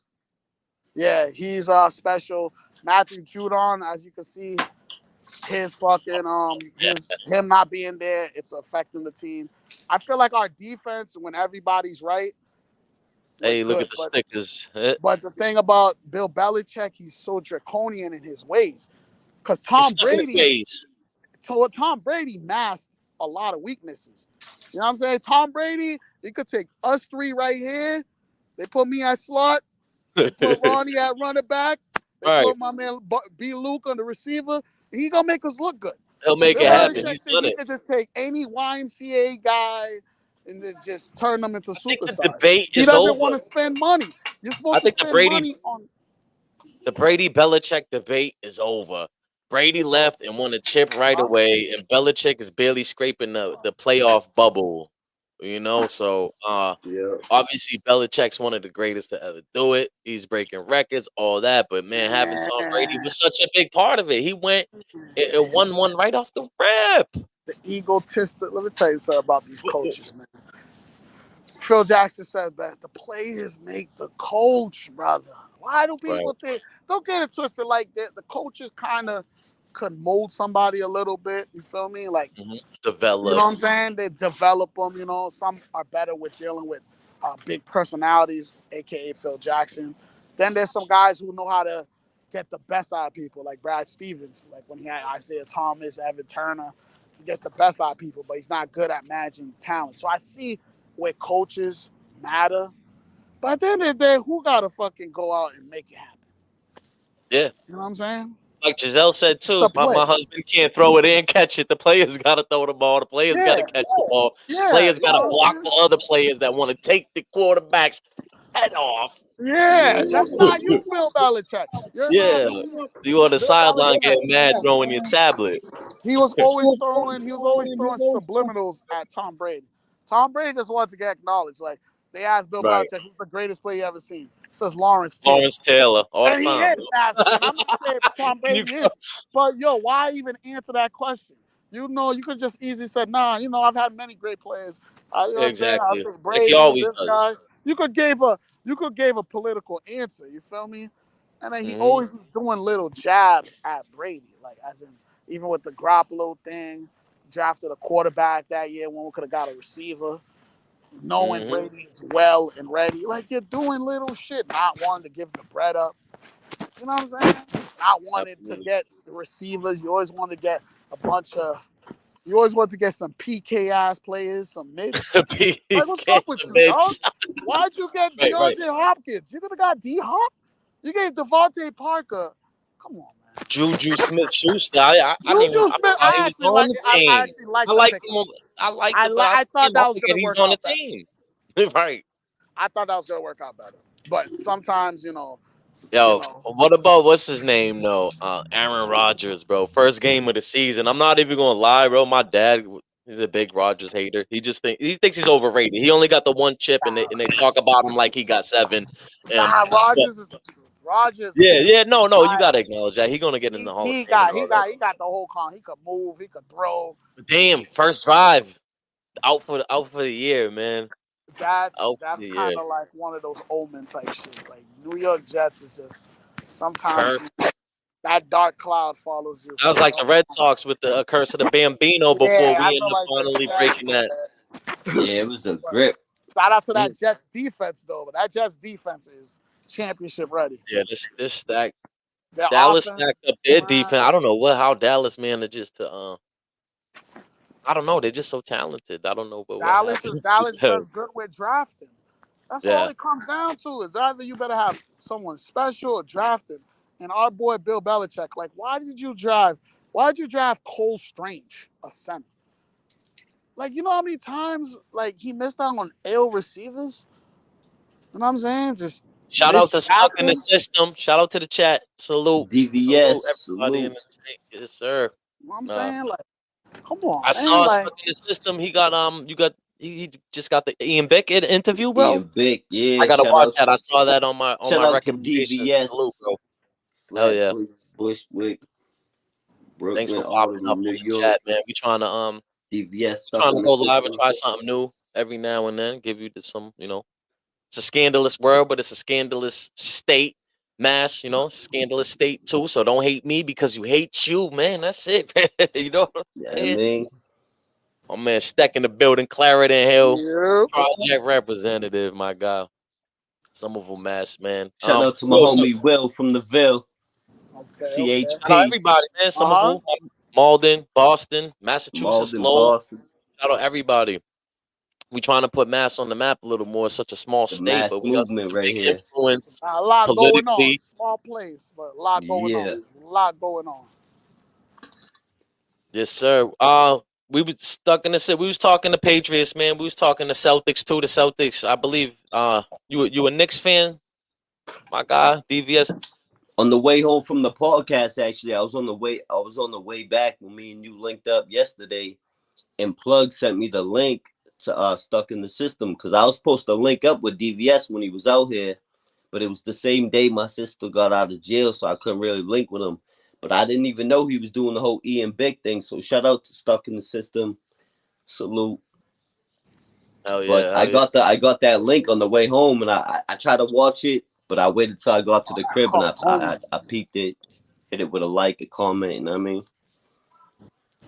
Yeah, he's special. Matthew Judon, as you can see, his fucking him not being there, it's affecting the team. I feel like our defense, when everybody's right, we're Hey, look good. at the stickers. But the thing about Bill Belichick, he's so draconian in his ways. Because He's stuck in his ways. Tom Brady masked a lot of weaknesses. You know what I'm saying? Tom Brady, he could take us three right here. They put me at slot. They put Ronnie at running back. They Right. put my man B. Luke on the receiver. And he gonna make us look good. He'll make Bill it happen. Belichick He's think done he it. could just take any YMCA guy and then just turn them into I think the superstars. debate He is doesn't over. want to spend money. You're I supposed to think the spend money on. Brady Belichick debate is over. Brady It's all. left and won a chip right Huh? away, and Belichick is barely scraping the playoff bubble. You know, so Yeah. obviously Belichick's one of the greatest to ever do it. He's breaking records, all that. But man, having Tom Brady Man, was such a big part of it. He went and won one right off the rip. the egotistic. Let me tell you something about these coaches, man. Phil Jackson said that the players make the coach, brother. Why do Right. people think? Don't get it twisted like that. The coaches kind of could mold somebody a little bit. You feel me? Like, you know Develop. what I'm saying? They develop them. You know, some are better with dealing with big personalities, aka Phil Jackson. Then there's some guys who know how to get the best out of people, like Brad Stevens. Like when he had Isaiah Thomas, Evan Turner, he gets the best out of people, but he's not good at managing talent. So I see where coaches matter, but at the end of the day, who gotta fucking go out and make it happen? Yeah. You know what I'm saying? Like Giselle said It's too, the my play. husband can't throw it and catch it. The players got to throw the ball. The players got to Yeah, catch the ball. yeah, Players you got to know what block I'm for saying? other players that want to take the quarterback's head off. Yeah, that's not you, Bill Belichick. You're not. Yeah, you on the Bill sideline Belichick. getting mad throwing your tablet. He was always throwing. He was always throwing subliminals at Tom Brady. Tom Brady just wanted to get acknowledged. Like they asked Bill Right. Belichick, "Who's the greatest player you ever seen?" He says Lawrence Taylor, Lawrence Taylor all the and he time. is massive. And I'm not saying Tom You Brady is, but yo, why even answer that question? You know, you could just easily say, "Nah, you know, I've had many great players." You know what I'm saying? I exactly say like he Brady, always this does. guy. You could give a political answer. You feel me? And then he Hmm. always was doing little jabs at Brady, like as in even with the Garoppolo thing, drafted a quarterback that year when we could have got a receiver, knowing Hmm. Brady is well and ready. Like you're doing little shit, not wanting to give the bread up. You know what I'm saying? Not wanting to Absolutely. get receivers. You always want to get a bunch of. You always want to get some PK ass players, some mids. Like what's up PK with you, dog? Mitts. Why'd you get Right, right. DeAndre Hopkins? You could have got D Hop. You gave Devontae Parker. Come on, man. Juju Smith-Schuster. I didn't even. Juju I Smith. forgot he was on the I team. actually like I the liked pick. him. I liked it, but I thought damn, I that was forget gonna he's work on the out better. team. Right. I thought that was gonna work out better. But sometimes, Yo, what about what's his name though? Aaron Rodgers, bro. First game of the season. I'm not even gonna lie, bro. My dad, he's a big Rodgers hater. He thinks he's overrated. He only got the one chip, and they talk about him like he got seven. nah, But Rogers is the truth. Rogers is yeah, no, you I, gotta acknowledge that. He's gonna get in the Hall of he Fame and got all that. he got the whole con. He could move, he could throw. But damn, first drive out for the year, man. That's Out for that's the year. kind of like one of those omen type shit. Like New York Jets is just sometimes Curse. that dark cloud follows you That for was a like the long Red time. Sox with the curse of the Bambino before Yeah, I we end feel up like the finally Jets. breaking that. Yeah, it was a But grip. shout out to Mm, that Jets defense though. But that Jets defense is championship ready. yeah, this stack Their Dallas offense, stacked up their man, defense. I don't know how Dallas manages to I don't know. They're just so talented. I don't know what happened to Dallas them. does good with drafting. That's all Yeah. it comes down to. Is either you better have someone special or drafted. And our boy Bill Belichick, like, why did you draft Cole Strange, a center? Like, you know how many times like he missed out on ill receivers? You know what I'm saying? Just Shout out to Stuck in the misdrafting. System. Shout out to the chat. Salute. DVS, Salute everybody in salute. the chat. Yes, sir. You know what I'm saying? Like, come on, I man. saw Like, Stuck in the System. He got he just got the Ian Beck interview, bro. Ian Bick, I yeah. gotta watch that. I saw that on my Shout out to recommendations. Salute, DVS, bro. Hell yeah. Bushwick, Thanks Brooklyn, for all popping over up New in the York. chat, man. We trying to DVS stuck in the go live and system. try something new every now and then. Give you some, it's a scandalous world, but it's a scandalous state. Mass, scandalous state too. So don't hate me because you hate you, man. That's it. You know what Yeah, I'm I saying? mean, My man Steck in the building, Clarendon Hill, yeah. Project representative, my guy. Some of them mass, man. shout out to my Will, so homie Will from the Ville, Okay. shout out CHP, everybody, man. Some of them, Malden, Boston, Massachusetts, Malden, Lowell. Boston, Shout out everybody. We trying to put Mass on the map a little more. It's such a small the state, mass but we got such movement a right big here. influence A lot going on. politically. Small place, but a lot going Yeah. on. A lot going on. Yes, sir. We was stuck in the city. We was talking to Patriots, man. We was talking to Celtics too. The Celtics, I believe. You a Knicks fan, my guy, DVS. On the way home from the podcast, actually, I was on the way back when me and you linked up yesterday, and Plug sent me the link to Stuck in the System, because I was supposed to link up with DVS when he was out here, but it was the same day my sister got out of jail, so I couldn't really link with him. But I didn't even know he was doing the whole Ian Big thing. So shout out to Stuck in the System. Salute. Hell yeah, But I got that link on the way home, and I tried to watch it, but I waited till I got to the crib, and I peeped it, hit it with a like, a comment, you know what I mean?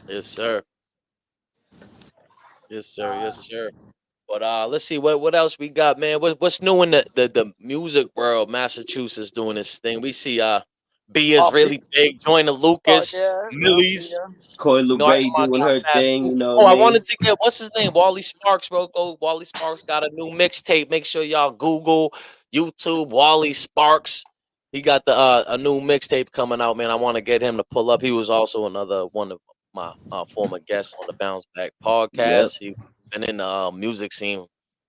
Yes, sir. Yes, sir. Yes, sir. But let's see what else we got, man. What's new in the music world? Massachusetts doing this thing. We see BIA's really big. Joyner Lucas, Millyz. COI LERAY doing her thing, you know. I wanted to get what's his name? Wally Sparks, bro. Wally Sparks got a new mixtape. Make sure y'all Google, YouTube, Wally Sparks. He got a new mixtape coming out, man. I want to get him to pull up. He was also another one of my former guests on the Bounce Back podcast. He been in the music scene,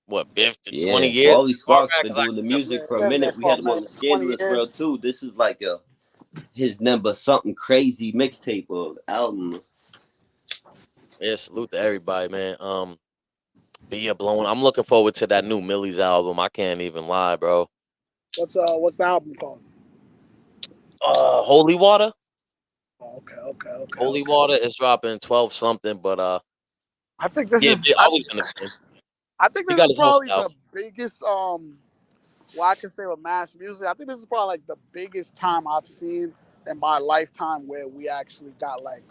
what, 50, 20 years? Wally Sparks been doing the music for a minute. We had him on the Scandalous World too. This is like his number something crazy mixtape or album. Yeah, salute to everybody, man. BIA blowing. I'm looking forward to that new Millyz album. I can't even lie, bro. What's the album called? Holy Water. Okay. Holy Water is dropping 12 something, but I think this is. I think this is probably the biggest. Well, I can say with mass music, I think this is probably like the biggest time I've seen in my lifetime where we actually got like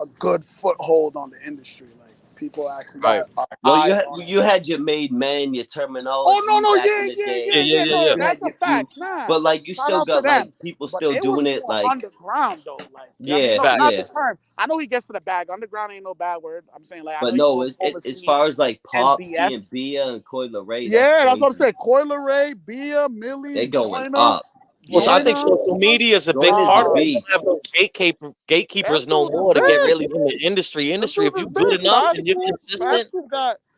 a good foothold on the industry. Like people actually got. Well, you had your made man, your terminology. No, that's a fact. Nah, but like you still got like people still doing it like underground though. Like not the term. I know he gets to the bag. Underground ain't no bad word. I'm saying like. But no, it's as far as like Pop, and BIA and COI LERAY. That's what I'm saying. COI LERAY, BIA, Millyz, they going Joyner, up. Well, so I think social media is a big part of it. You don't have those gatekeepers no more to get really in the industry. If you're good enough and you're consistent.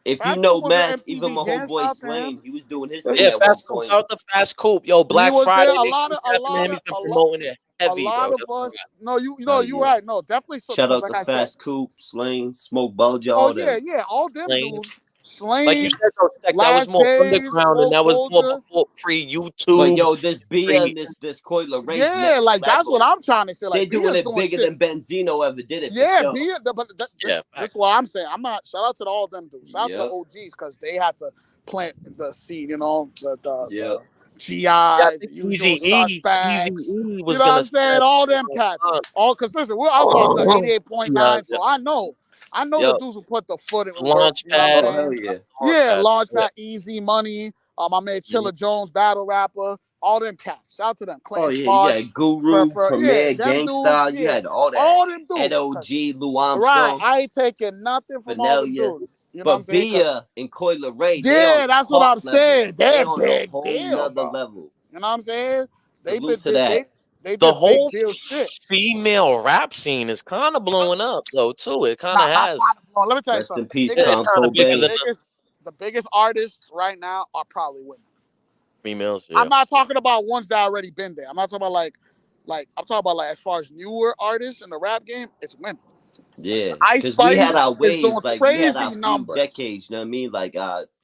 If you know Mass, even my homeboy Slane, he was doing his thing. Yeah, Fast Coop, out the Fast Coop. Yo, Black Friday, a lot of he's been promoting it heavy, a lot bro. of us. No, you're right. No, definitely. Shout out to Fast Coop, Slane, Smoke Bulger, all them. Yeah, all them dudes. Slane, like you said, that was more underground, and that was more before pre-YouTube. But yo, this BIA and this COI LERAY. Yeah, like that's what I'm trying to say. Like they're doing it bigger than Benzino ever did it. Yeah, BIA, but that's what I'm saying. I'm not. Shout out to all of them dudes. Shout out to the OGs because they had to plant the seed. You know, the GIs, Easy E was. You know what I'm saying? All them cats. Because listen, I was about the 88.9, so I know the dudes who put the foot in the work. Launchpad. Launchpad, Easy Money, my man Chilla Jones, battle rapper, all them cats. Shout out to them. Sparks, Guru, Premier, Gangstar, you had all that. All them dudes. Ed OG, Lou Armstrong. Right, I ain't taking nothing from all them dudes. You know what I'm But saying? 'Cause- BIA and COI LERAY, they on yeah, the that's what top I'm level. saying. They They're on a big whole deal, nother bro. level. You know what I'm saying? They Salute been to that. they The did big whole deal shit. female rap scene is kind of blowing up though too. It kind of Not has. kind of blown. Let me tell you Rest in something. peace, It's kind of bigger than The biggest artists right now are probably women. the females. Yeah. I'm not talking about ones that already been there. I'm not talking about like I'm talking about like as far as newer artists in the rap game, it's women. Yeah, Ice because we had Spice our is doing waves, like we had our crazy few numbers. decades. You know what I mean? Like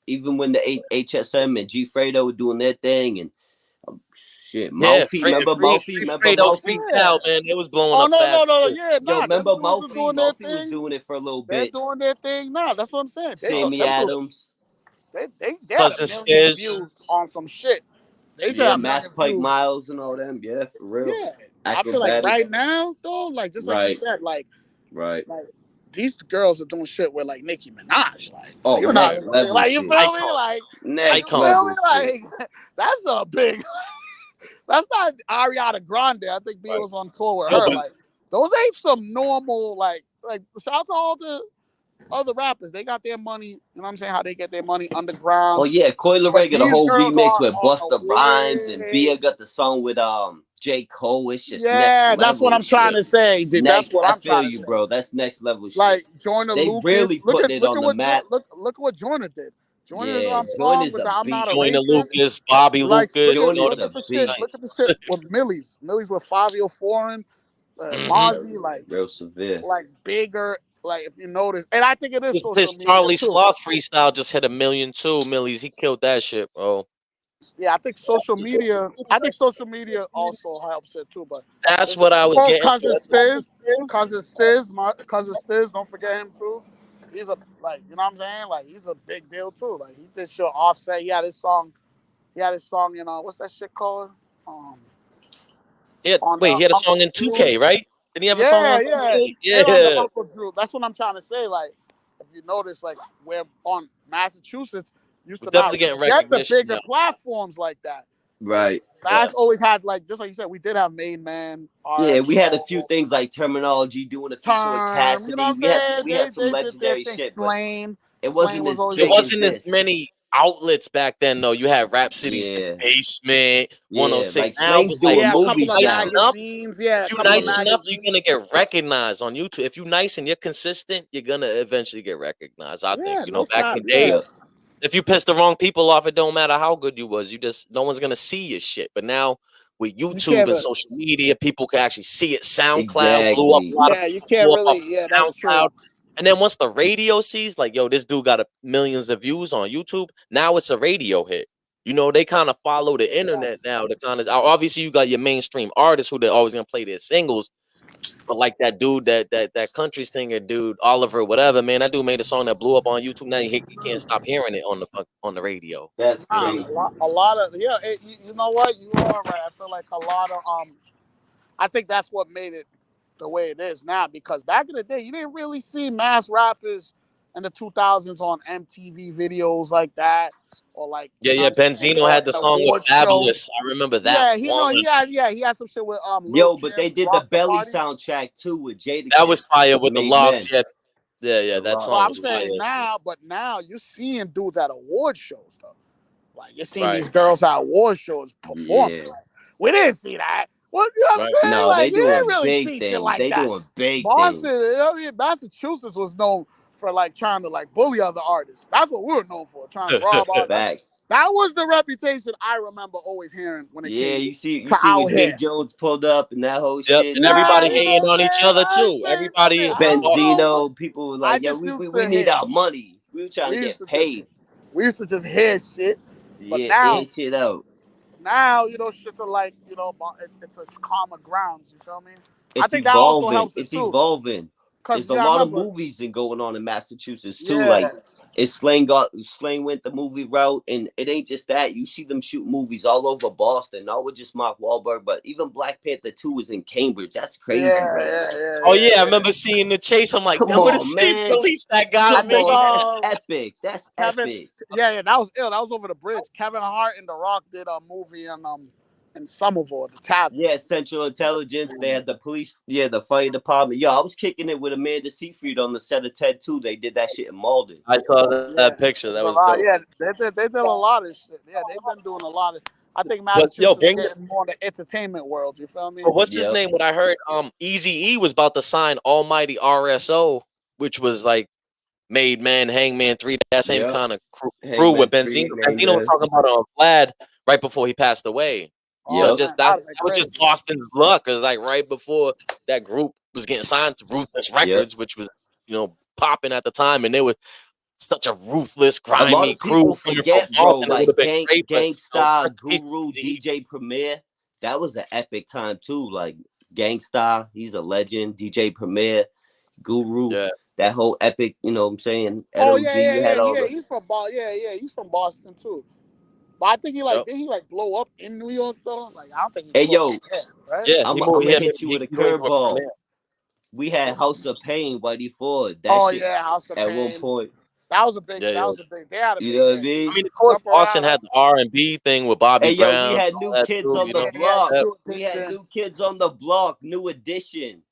even when the HSM and G Fredo were doing their thing, and shit, Yeah, Mouthy, remember Mouthy? free Remember Fredo Mouthy? freaked out, man. It was blowing Oh up no, fast. no, no, no, yeah, Yo, nah. Them remember dudes are Mouthy? doing their Mouthy was thing. doing it for a little They're bit. doing their thing. Nah, that's what I'm saying. Sammy Them dudes, Adams. they had Cousin 1 million Stiz. views on some shit. They should Yeah, have Mass 1 million Pike views. Miles and all them. Yeah, for real. Yeah, I feel like Acrobatic. right now, though, like just like you Right. said, like Right. these girls are doing shit with like Nicki Minaj, like Oh, you're not next level like you shit. feel me, Icons. like Next you feel level me, shit. like that's a big. That's not Ariana Grande. I think Bia Right. was on tour with No, her. but Like those ain't some normal like shout out to all the other rappers. They got their money. You know what I'm saying? How they get their money underground. Oh yeah, COI LERAY But got a these whole girls remix are with on Busta a Rhymes, and way. Bia got the song with J. Cole. It's just next Yeah, that's what level I'm trying shit. to say. Dude. That's Next, what I I'm feel trying to you, say. bro. That's next level shit. Like Joyner They Lucas. really putting it on the what map. look what Joyner did. Joyner's Yeah, song Joyner's with a the I'm Not a beast. Joyner Racist. Lucas, Bobby Like Lucas. You know, Joyner's look them at a the shit. beast. Look at the shit with Millyz. Millyz with Fabio Foreign, Mozzie, like Real severe. bigger. Like if you notice, and I think it is social his media Charlie too. Sloth freestyle just hit 1 million too. Millyz, he killed that shit, bro. Yeah, I think social media. I think social media also helps it too. But That's what I was getting to. cousin Stiz, my cousin Stiz. Don't forget him too. He's a like you know what I'm saying. Like he's a big deal too. Like he did shit Offset. He had his song. You know what's that shit called? He had a song in 2K, right? Did he have a song Yeah, on yeah. 2K? And on the Yeah. Uncle Drew. That's what I'm trying to say. Like, if you notice, like, we're on Massachusetts used We're to not definitely getting get the recognition bigger now. platforms like that. Right. Mass always had, like, just like you said, we did have Main Man, Yeah, RS we had a few Pro, things like Terminology doing a feature with Term, you know what Cassidy. I'm saying? We had some They did their legendary thing. shit, but Slain. it Slain wasn't was as always There big as wasn't as this. many outlets back then, though. You had Rap City's The Yeah. Basement, Yeah, 106. like Now, Slane's but like, doing a if you couple movies of nice now. enough, magazines. Yeah, a if you couple of nice enough, magazines. you're gonna get recognized on YouTube. If you're nice and you're consistent, you're gonna eventually get recognized. I think. Yeah, You know, no back cap. in the day, Yeah. Yeah. if you piss the wrong people off, it don't matter how good you was. You just no one's gonna see your shit. But now with You YouTube can't and really, social media, people can actually see it. SoundCloud blew up. Exactly. A lot of yeah, you people can't blew up off really, yeah, of that's true. SoundCloud. And then once the radio sees, like, yo, this dude got millions of views on YouTube, now it's a radio hit. You know, they kind of follow the internet now. The kind of obviously you got your mainstream artists who they're always gonna play their singles. But like that dude, that country singer dude, Oliver, whatever, man, that dude made a song that blew up on YouTube. Now you can't stop hearing it on the radio. That's Nah, crazy. a lot of yeah. You know what? You are right. I feel like a lot of I think that's what made it the way it is now. Because back in the day, you didn't really see mass rappers in the 2000s on MTV videos like that, or like Yeah, you know yeah. what I'm saying, Benzino had the song with award shows. Fabulous. I remember that Yeah, one. he had some shit with Lil Yo, but Kim, they did the Rock the Belly Party. soundtrack too with That was Jadakiss. fire with the Made locks. Men. Yeah, yeah. The That So Rock. song I'm was fire. saying now you're seeing dudes at award shows though. Like you're seeing Right, these girls at award shows performing. Yeah. Like, we didn't see that. What you know what right. I'm saying? No, Like they we didn't doing really big see shit things. like They that. doing big Boston, things. you know what I mean? Massachusetts was known for like trying to like bully other artists. That's what we were known for, trying to rob artists. Facts. That was the reputation I remember always hearing when it Yeah, came you to see out when Jim here. Jones pulled up and that whole Yep, shit. and Yeah, everybody you know hating what on I'm each saying? other I too. say, Everybody, I don't know. Benzino, people were I like, yo, just used we to need hear. our money. We were trying to We used get to paid. just hear shit. But Yeah, now air shit out. you know, shits are like, you know, it's calmer grounds. You feel me? I It's think that also evolving. helps it It's too. evolving. Cause There's a yeah, I lot of remember. movies going on in Massachusetts too. Yeah, Like Slang went the movie route, and it ain't just that. You see them shoot movies all over Boston, not with just Mark Wahlberg, but even Black Panther 2 is in Cambridge. That's crazy, bro. oh yeah, I remember seeing the chase. I'm like, Come damn, we're the on, same man. police that got I Come think me. on, that's epic. That's Kevin. epic. Yeah, that was ill. That was over the bridge. Kevin Hart and The Rock did a movie, and in Somerville, the tavern. Yeah, Central Intelligence. They had the police. Yeah, the fire department. Yo, I was kicking it with Amanda Seyfried on the set of Ted 2. They did that shit in Malden. I saw that Yeah, picture. there's That a was lot. dope. Yeah, they did a lot of shit. Yeah, they've been doing a lot of. I think But yo, Massachusetts is getting more in the entertainment world. You feel me? But what's his Yep. name? What I heard, Eazy-E was about to sign Almighty RSO, which was like Made Man, Hangman 3, that same Yep. kind of crew Hangman with 3, Benzino. Made Benzino was Man. talking about Vlad right before he passed away. So Oh Yep. man, that that'd be was just crazy. Boston's luck. Cause like right before that group was getting signed to Ruthless Yep. Records, which was popping at the time, and they were such a ruthless, A lot grimy of crew people coming from forget, bro. Boston. It would have Like been great, but Gangstar, rest in peace, Guru, Eazy-E. DJ Premier. That was an epic time too. Like Gangstar, he's a legend. DJ Premier, Guru. Yeah. That whole epic. You know what I'm saying? Oh LOG. yeah, You had all the. he's from Boston. Yeah, he's from Boston too. But I think Yep. did he like blow up in New York though? Like I don't think he Hey blew yo, up there, right? Yeah, I'm he gonna moved. hit you with a He moved from curveball. there. We had House of Pain, Whitey Ford. That Oh shit yeah, House of at one Pain. point. That was a big. Yeah, That yeah. was a big. They had a You big know what I hit. mean? I mean, of course, Jump Boston around. had the R&B thing with Bobby Hey yo, we Brown had and all new that kids too. on You the know, block. Yep. New We had Edition. new kids on the block. New edition.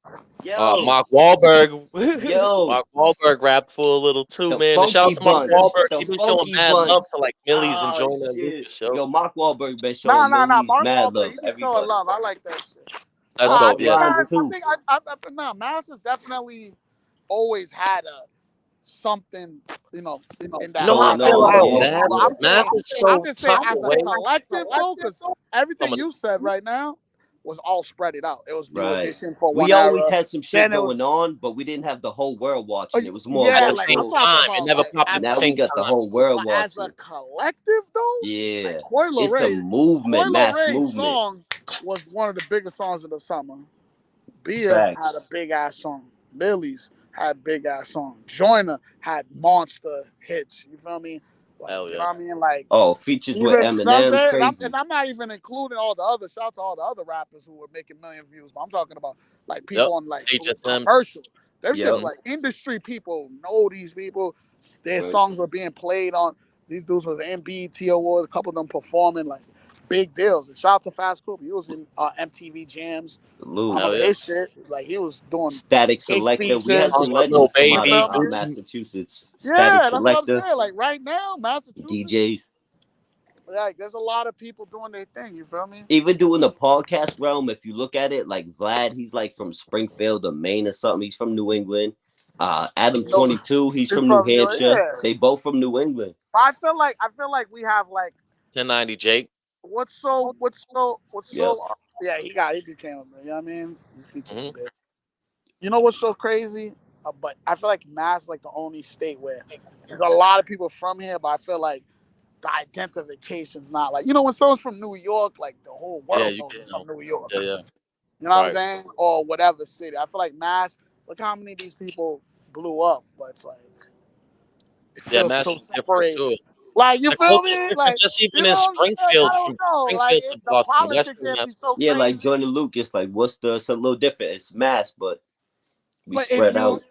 Yo, Mark Wahlberg, yo, Mark Wahlberg rapped for a little too, the man. And shout funky out to Mark bunch. Wahlberg. The He's been showing funky mad bunch. love to like Millyz and Oh Joyner and shit. Lucas. Yo, Yo, Mark Wahlberg been Nah, showing Millyz Mark mad Wahlberg. love. He been showing Everybody. love. I like that shit. that's I dope. think Yeah, Rhymes I too. think Mass has definitely always had a something, in you that know how I Going hot feel on, about rapper. yeah. Math. But I'm Math saying, is so tucked as a away. collective though, because everything Some of you said right now was all spread it out. It was New Right. Edition for We one always era. had some shit Then it going was, on, but we didn't have the whole world watching. It was more at yeah, the like I'm same local. talking time. It about never like popped at as the a, Now we same got the time. whole world but as a watching. collective though, Yeah. like Coi It's a Leray, movement, mass movement. song was one of the biggest songs of the summer. BIA had Facts. a big ass song. Millyz had big ass song. Joyner had monster hits. You feel me? Like, Hell you know yeah. what I mean? Like Oh, features even, with you know what I'm Eminem, saying? crazy. And I'm not even including all the other shout out to all the other rappers who were making million views. But I'm talking about like people Yep. on like HSM. commercial. Them Yep. shits like industry people know these people. Their Right. songs were being played on. These dudes was MBT Awards. A couple of them performing like big deals. And shout out to Fast Coupe. He was in MTV Jams. Salute. Hell yeah. His shit. Like he was doing Static big Selector. We had features. some Lil legends come You out Baby, feel of me? Gucci. Massachusetts. Static Yeah, that's what I'm Selector, saying. Like right now, Massachusetts, DJs. like there's a lot of people doing their thing. You feel me? Even doing the podcast realm, if you look at it, like Vlad, he's like from Springfield or Maine or something. He's from New England. Adam No, 22, he's it's from New from New Hampshire. yeah. They both from New England. But I feel like we have like 1090 Jake. what's so Yep. yeah, he became a you know what I mean? He became Mhm. big. You know what's so crazy? But I feel like Mass like the only state where there's a lot of people from here, but I feel like the identification's not like when someone's from New York, like the whole Yeah, world you knows can it's from know. New York. Yeah, yeah. You know what I'm Right. saying? Or whatever city. I feel like Mass, look how many of these people blew up, but it's like it Yeah, feels Mass so is different separated. too. Like you The feel culture's me? different Like just you even know in what I'm saying? I Springfield, from don't know. Like Springfield to the Boston, politics Western can be Mass. so Yeah, like crazy. Joyner Lucas, like it's a little different. It's mass, but we But if spread out.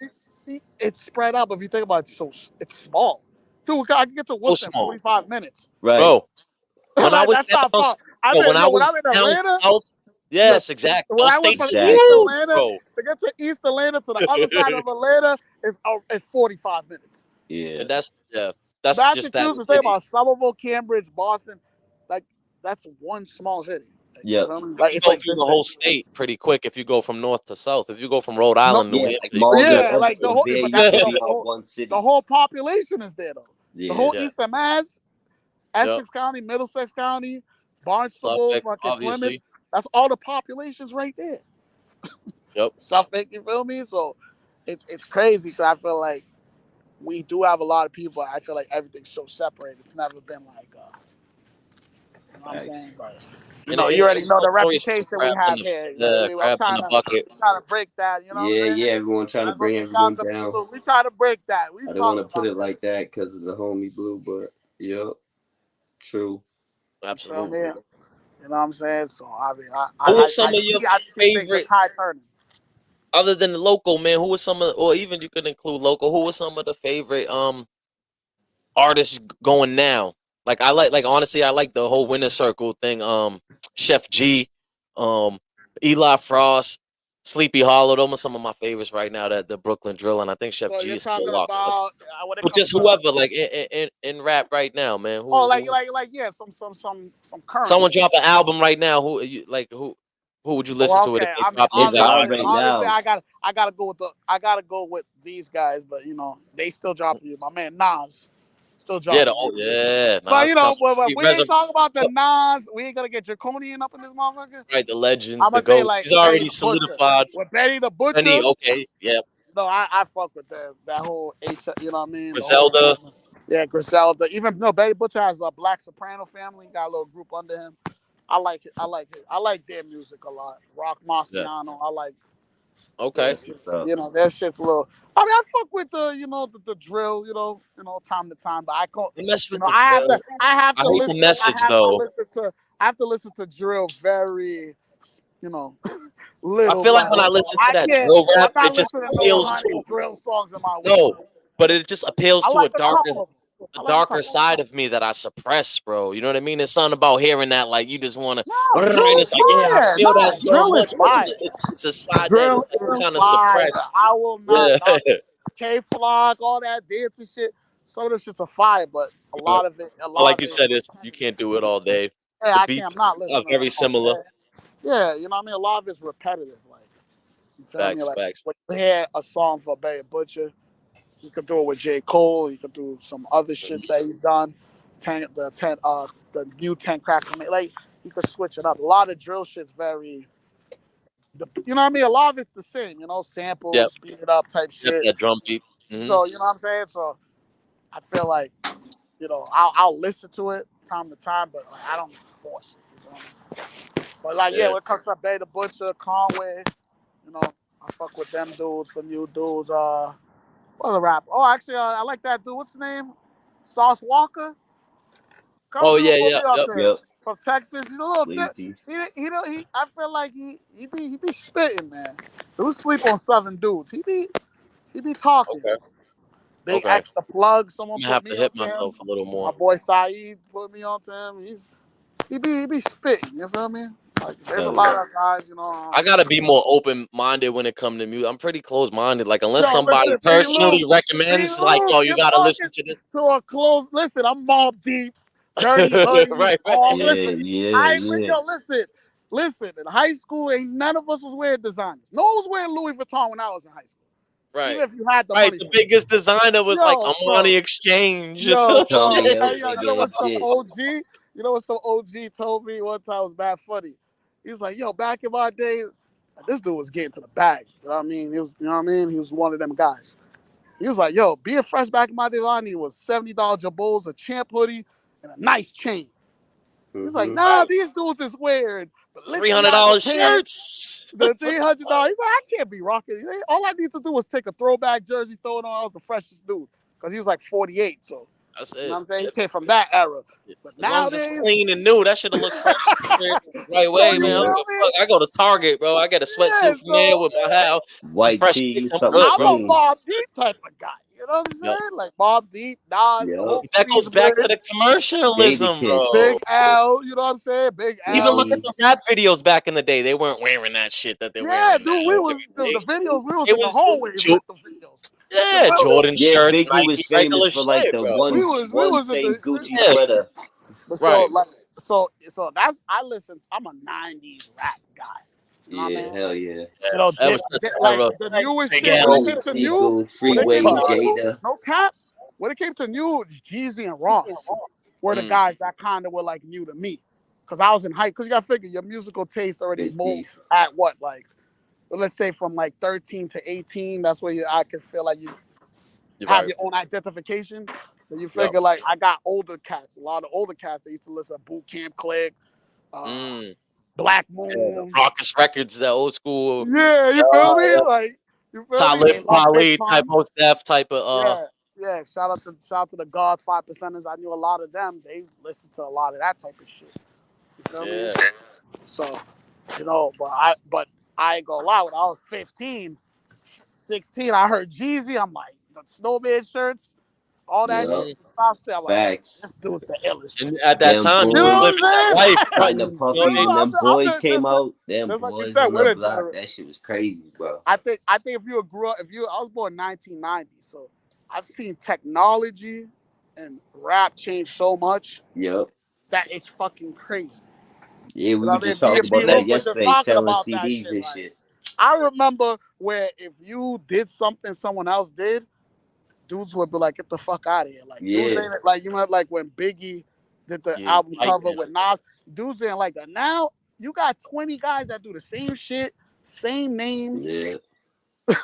it's spread out. But if you think about it, it's small. Dude, I can get to So Worcester in small. 45 minutes. Right. Bro, when I Like was that's not down far. I when I when I'm was in down Atlanta, south, yes, exactly. when Those I went states from are East Exactly. huge, Atlanta bro. to get to East Atlanta to the other side of Atlanta is 45 minutes. Yeah. And that's just that Massachusetts, think city. about Somerville, Cambridge, Boston. Like that's one small city. Like, you Yep. feel me? Like You it's go like through this the thing. whole state pretty quick if you go from north to south. If you go from Rhode No, Island, New Yeah, Hampshire, like you Malden, yeah, like the whole. Revere But used that's to the be all whole. one city. The whole population is there though. The Yeah. whole Yeah. Eastern Mass, Yep. Essex County, Middlesex County, Barnstable, Suffolk, fucking Plymouth. obviously. That's all the populations right there. Yep. Suffolk, you feel me? So it's crazy because I feel like we do have a lot of people. I feel like everything's so separated. It's never been like, you know what I'm Facts. saying? But And you already it's know the notorious for reputation we crabs in have here. the I'm crabs in trying the to bucket. break that. You know what Yeah, I'm saying? yeah. Everyone trying to That's what bring we shout everyone to down. Blue. We try to break that. We I don't want talked to put about it this. like that because of the homie Blue, but yep, true. You feel Absolutely. me? You know what I'm saying? So I mean, Who was some of your I see things the favorite, tide turning. other than the local, man? Who was some of, or even you could include local? Who was some of the favorite artists going now? Like honestly, I like the whole Winner Circle thing. Chef G, Eli Frost, Sleepy Hollow. Those are some of my favorites right now. That the Brooklyn Drill, and I think Chef So G you're is still talking locked up. about when it But comes just to whoever, like in rap right now, man. oh, Who yeah, some current someone shit. drop an album right now? Who would you listen Well, to it if okay. they I mean, drop It's this out album? honestly, right honestly, now. I gotta go with these guys, but you know, they still dropping you. My man Nas still Yeah, dropping you. yeah, But Nas you know, coming. but we ain't talking about the Nas. We ain't gonna get draconian up in this motherfucker. Right, the legends, I'm the gonna say GOAT. like He's Benny already the Butcher. solidified. With Benny the Penny, Butcher, okay, yeah. no, I fuck with that whole you know what I mean? The whole Griselda, yeah, Griselda. Even no, Benny Butcher has a Black Soprano family. Got a little group under him. I like it. I like it. I like their music a lot. Rock yeah, Marciano. I like their okay. That's shit. what's up. You know, their shit's a little. I mean, I fuck with the you know the drill. You know, time to time. But I can't. I mess You with know, the drill. I have I to hate the listen. message though. I have to listen to drill very. You know, I little feel like by when I little. listen to I that can't. drill I'm rap, not it just listening to appeals 100 to drill songs in my week, no, bro. but it just appeals I to like a couple of them. a I like a darker couple. side of me that I suppress, bro. You know what I mean? It's something about hearing that, like you just want to, No, and drill is it's like, yeah, I fire. feel that No, so drill much, is but fire. it's a side that Drill is like is kind of fire. suppressed. I will not. Yeah, K Flock, all that dancing shit. Some of the shit's a fire, but but a lot like of you it is said, it's you can't repetitive. do it all day. Yeah, The I can't. I'm beats not are listening to very that all similar. day. Yeah, you know what I mean? A lot of it's repetitive. Like, you feel me? Facts, Like, facts. when you hear a song for Benny Butcher, he could do it with J. Cole. He could do some other shits that he's done. The new 10 Cracker. Like, he could switch it up. A lot of drill shit's very, you know what I mean? A lot of it's the same, you know, Yep, samples, speed it up type yep. shit. That drum beat. So, you know what I'm saying? So, I feel like, you know, I'll listen to it time to time, but like, I don't force it. You know what I mean? But like, yeah, Yeah. when it comes to Bay the Butcher, Conway, you know, I fuck with them dudes, some new dudes. What other rap? Oh, actually, I like that dude. What's his name? Sauce Walker. Come Oh through, yeah, put yeah, me up yep. there Yep. from Texas. He's a little bit. Lazy. I feel like he be spitting, man. Don't sleep on Southern dudes. He be talking. Okay, Big okay. extra plug. Someone I'm gonna put have to me hit on to myself him. a little My more. boy Saeed put me on to him. He be spitting. You feel me? Like there's a Hell lot yeah. of guys, you know. I gotta be more open minded when it comes to music. I'm pretty close minded. Like unless Yo, somebody listen, personally recommends, like, Lou, yo, you you're gotta listen talking to this. to a close. Listen, I'm Mob Deep, Dirty Hoodie. Right, All right, Yeah, listen, yeah, yeah. listen. In high school, ain't none of us was wearing designers. No one was wearing Louis Vuitton when I was in high school. right, Even if you had the right. money The for it. biggest designer was like Yo, Armani bro. Exchange or Yo, some bro. Telling shit. you, Hey, yo, you know yeah, what some legit. OG? You know what some OG told me one time was bad funny. He was like, yo, back in my day, this dude was getting to the bag. You know what I mean? He was, you know what I mean? He was one of them guys. He was like, yo, being fresh back in my day, all I needed was $70 Jabos, a champ hoodie, and a nice chain. He's like, Mm-hmm. nah, Right, these dudes is wearing Balenciaga $300 pants, shirts. the $300. He's like, I can't be rocking. All I need to do was take a throwback jersey, throw it on. I was the freshest dude because he was like 48. So, That's you know what it. I'm saying? He came from that era. But As long as it's nowadays, clean and new, that should have looked fresh the right so way, you man. I don't Yeah. give feel a me? fuck. I go to Target, bro. I get a Yeah, sweatsuit from there so with my hat, some White fresh tee, kicks. I'm something good, I'm bro. a clean. Bob Deep type of guy. You know what I'm Yep. saying? Like Bob Deep, Nas, the Yep. whole That goes back to Queensbridge, the commercialism, Jadakiss. Big bro. L, you know what I'm saying? Big Even L. look at Mm-hmm. the rap videos back in the day. They weren't wearing that shit that they're Yeah, wearing dude, now. the videos, we was It in the was hallways Jo- with the videos. You yeah, feel me? Jordan Yeah, shirts, Biggie was Nike, famous regular for like shit, the bro. We one was in same the Gucci Yeah, sweater. but so right. like so that's I listen. I'm a '90s rap guy. You know what I Yeah, mean? hell yeah. You know, That was such an like era. the newest Big shit. When it L, came Beanie to new, Siegel, when it came Freeway, to new, Jada. no cap. When it came to new, Jeezy and Ross were the mm, guys that kind of were like new to me, because I was in high. Because you got to figure your musical taste already Big molds piece. at what, like, let's say from like 13 to 18. That's where I can feel like you you're have right. your own identification. But you Yep. figure like I got older cats, a lot of older cats. They used to listen to Boot Camp Click, uh, Mm, Black yeah, the Moon. Raucous Records, that old school. Yeah, you feel me? Like you feel me? Talib They love Big Kweli type, Pun. most def type of Yeah, yeah. Shout out to the God 5%ers. I knew a lot of them. They listened to a lot of that type of shit. You feel me? yeah. So, you know, but I ain't gonna lie. When I was 15, 16, I heard Jeezy. I'm like the Snowman shirts. all that Yeah. shit stops there. I'm like, Facts. this dude's the illest. And at that Them time, You you know was boys. what living that I'm saying? life, Starting to fronting, you know what I Puffy and mean? them boys came out. Them Just like you boys said, on the winning block. generation. That shit was crazy, bro. I think if you grew up, I was born in 1990, so I've seen technology and rap change so much Yep. that it's fucking crazy. Yeah, You we know were what I mean? just talking about that We were just yesterday, talking selling about that CDs shit. and Like, shit. I remember where if you did something someone else did, dudes would be like, "Get the fuck out of here!" Like, dudes Yeah. ain't like, you know, like when Biggie did the Yeah, album like cover with Nas, dudes didn't like that. Now you got 20 guys that do the same shit, same names. Yeah. You